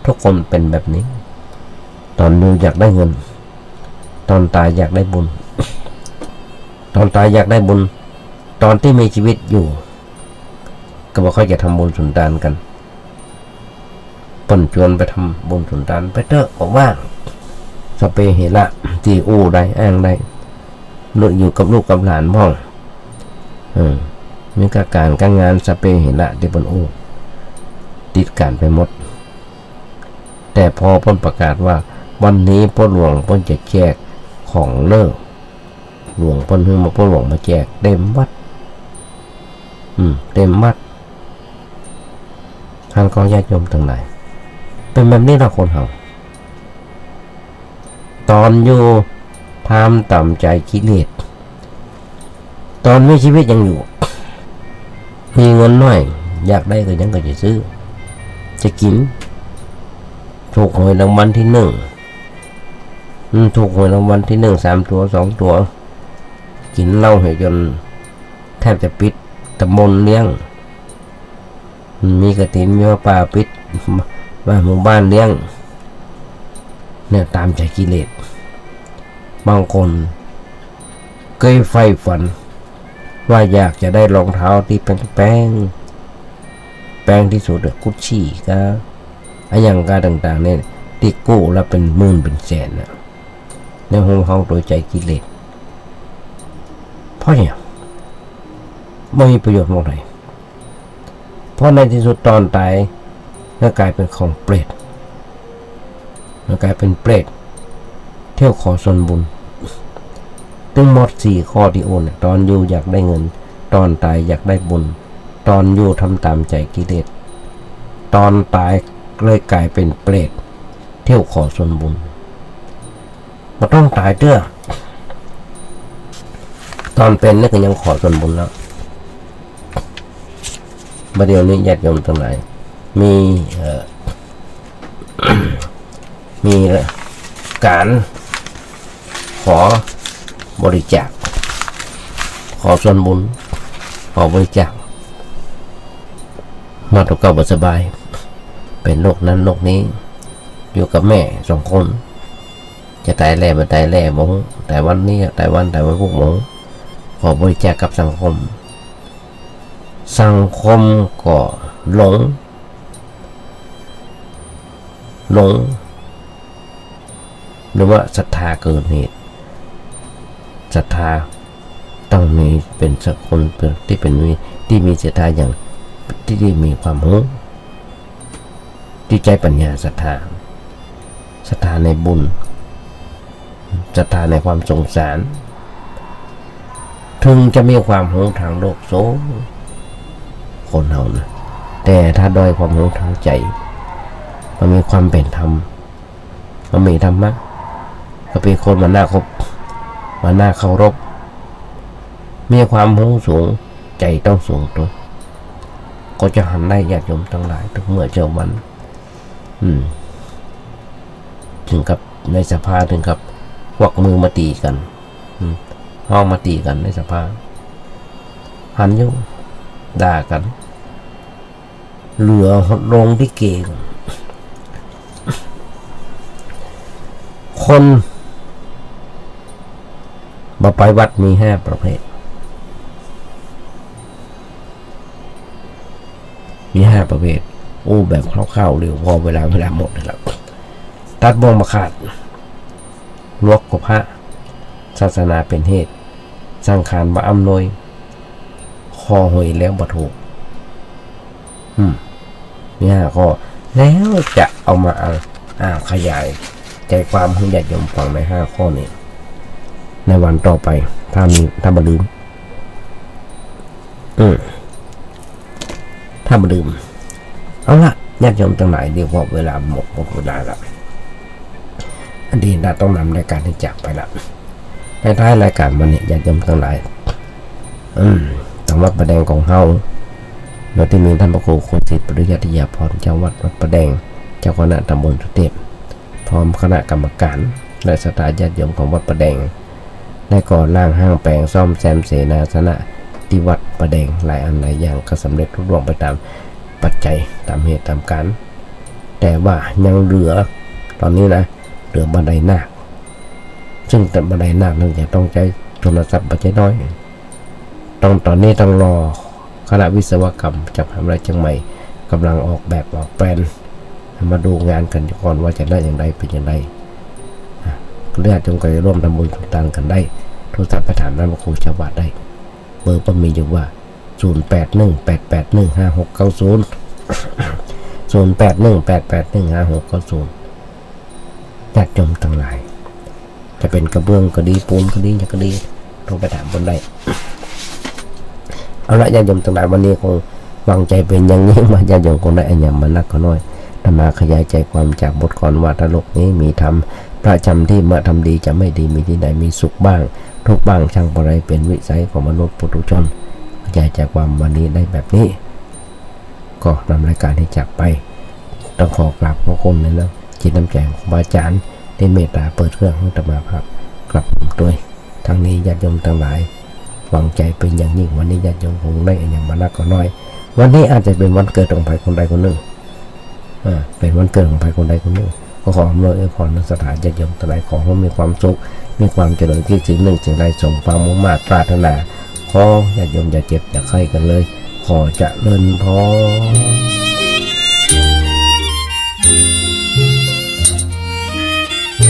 [SPEAKER 3] ทุกคนเป็นแบบนี้ตอนอยู่อยากได้เงินตอนตายอยากได้บุญตอนตายอยากได้บุญตอนที่มีชีวิตอยู่ก็บอกเขาจะทำบุญสุนทานกันป่นชวนไปทำบุญสุนทานไปเถอะบอกว่าสเปเหระที่อู้ได้อ้างได้ลุอยู่กับลูกกับหลานพ่องมีการงานสเปเหระที่บนอู้ติดการไปหมดแต่พอพ้นประกาศว่าวันนี้พ่อหลวงพ้นจะแจกของเลิกหลวงพ้นให้มาพ่อหลวงมาแจกเต็มวัดเต็มวัดท่านก็ญาติโยมทั้งหลายเป็นแบบนี้เราคนเฮาตอนอยู่ทำต่ำใจกิเลสตอนมีชีวิตยังอยู่มีเงินน้อยอยากได้ก็ยังก็จะซื้อจะกิน ถูกหวยรางวัลที่1ถูกหวยรางวัลที่1 3 ตัว 2 ตัวกินเหล้าให้จนแทบจะปิดตำบลเลี้ยงมีกระถินมีป่าปิดบ้านหมู่บ้านเลี้ยงเนี่ยตามใจกิเลสบางคนเคยใฝ่ฝันว่าอยากจะได้รองเท้าที่แป้งที่สุดกุชชี่ก็อะไรอย่างการต่างๆเนี่ยที่กู้แล้วเป็นหมื่นเป็นแสนนะในห้องโดยใจกิเลสเพราะเนี่ยไม่มีประโยชน์มากเลยเพราะในที่สุดตอนตายก็กลายเป็นของเปรตแล้วกลายเป็นเปรตเที่ยวขอส่วนบุญตึงหมด4ข้อที่โอนตอนอยู่อยากได้เงินตอนตายอยากได้บุญตอนอยู่ทำตามใจกิเลสตอนตายเลยกลายเป็นเปรตเที่ยวขอส่วนบุญมาต้องตายเด้อตอนเป็นนี่ก็ยังขอส่วนบุญแล้วประเดี๋ยวนี้ญาติโยมทั้งหลายมีการขอบริจาคขอส่วนบุญขอบริจาคมาตัวเก่าสบายเป็นโรคนั้นโรคนี้อยู่กับแม่2 คนจะตายแล่มาตายแล่หมงแต่วันนี้แต่วันพวกหมงขอบริจาคกับสังคมก็หลงหรือว่าศรัทธาเกินเหตุศรัทธาต้องมีเป็นสักคนที่มีศรัทธาอย่างที่มีความรู้ที่ใจปัญญาศรัทธาในบุญศรัทธาในความสงสารถึงจะมีความรู้ทางโลกโสคนเฮานะแต่ถ้าด้อยความรู้ทางใจมันมีความเป็นธรรมมันมีธรรมะก็เป็นคนมันน่าคบมันน่าเคารพมีความรู้สูงใจต้องสูงตัวก็จะหันได้ญาติโยมทั้งหลายทุกเมื่อเจ้าวันถึงกับในสภาถึงกับควักมือมาตีกันห้องมาตีกันในสภาหันอยู่ด่ากันเหลือลงที่เก่งคนมาไปวัดมี5 ประเภทแบบคร่าวๆเร็วพอเวลาหมดแล้วตัดบ่มาขาดลวกกับพระศาสนาเป็นเหตุสร้างขานบ่อำนวยคอหวยแล้วบ่ถูกนี่5 ข้อแล้วจะเอามาขยายใจความให้ญาติโยมฟังใน5 ข้อนี้ในวันต่อไปถ้าบ่ลืมถ้าบ่ลืมเอาละญาติโยมทั้งหลายเรียกว่าเวลาหมดเวลาแล้วอันนี้น่าต้องนำรายการที่จากไปละในท้ายรายการวันนี้ญาติโยมทั้งหลายทางวัดประแดงของเฮาโดยที่มีท่านพระครูโคสิทธิ์ปริยัติยาพรเจ้าวัดประแดงเจ้าคณะตำบลสุเทพพร้อมคณะกรรมการและศรัทธาญาติโยมของวัดประแดงได้ก่อร่างห้างแปลงซ่อมแซมเสนาสนะที่วัดประแดงหลายอันหลายอย่างก็สำเร็จรุ่ร่วงไปตามปัจจัยตามเหตุตามการแต่ว่ายังเหลือตอนนี้นะเหลือบันไดนาคซึ่งแต่บันไดนาคนั่นจะต้องใช้โทรศัพท์ปัจจัยน้อยตอนนี้ต้องรอคณะวิศวกรรมจากมหาวิทยาลัยเชียงใหม่กำลังออกแบบออกแปลนมาดูงานกันก่อนว่าจะได้อย่างไรเป็นอย่างไรเลือดจงกระร่วมทำบุญทุกทางกันได้โทรศัพท์ไปถามท่านพระครูชาวบ้านได้เบอร์ก็มีอยู่ว่า0818815690 ญาติโยมทั้งหลายจะเป็นกระเบื้องก็ดีปูนก็ดีอย่างก็ดีโทรไปถามบนได้เอาละญาติโยมทั้งหลายวันนี้คงวางใจเป็นอย่างนี้มาญาติโยมคงได้อันยังมานักก็น้อยธรรมาขยายใจความจากบทกลอนว่าถ้าโลกนี้มีธรรมประจำที่เมื่อทำดีจะไม่ดีมีที่ใดมีสุขบ้างทุกบ้างช่างอะไรเป็นวิสัยของมนุษย์ปุถุชนขยายใจความวันนี้ได้แบบนี้ก็นำรายการที่จากไปต้องขอกราบขอบคุณนะ จิตน้ำใจของอาจารย์ได้เมตตาเปิดเครื่องของธรรมาภาพกลับด้วยทั้งนี้ญาติโยมทั้งหลายหวังใจเป็นอย่างยิ่งวันนี้ญาติโยมคงได้อย่างมานักก็น้อยวันนี้อาจจะเป็นวันเกิดของใครคนใดคนหนึ่งเป็นวันเกิดของใครคนใดคนหนึ่งก็ขออำนวยพรในสถานญาติโยมทั้งหลายขอให้มีความสุขมีความเจริญที่สิ่งหนึ่งสิ่งใดสมความมุ่งมั่นปรารถนาขอญาติโยมอย่าเจ็บอย่าไข้กันเลยขอเจริญพร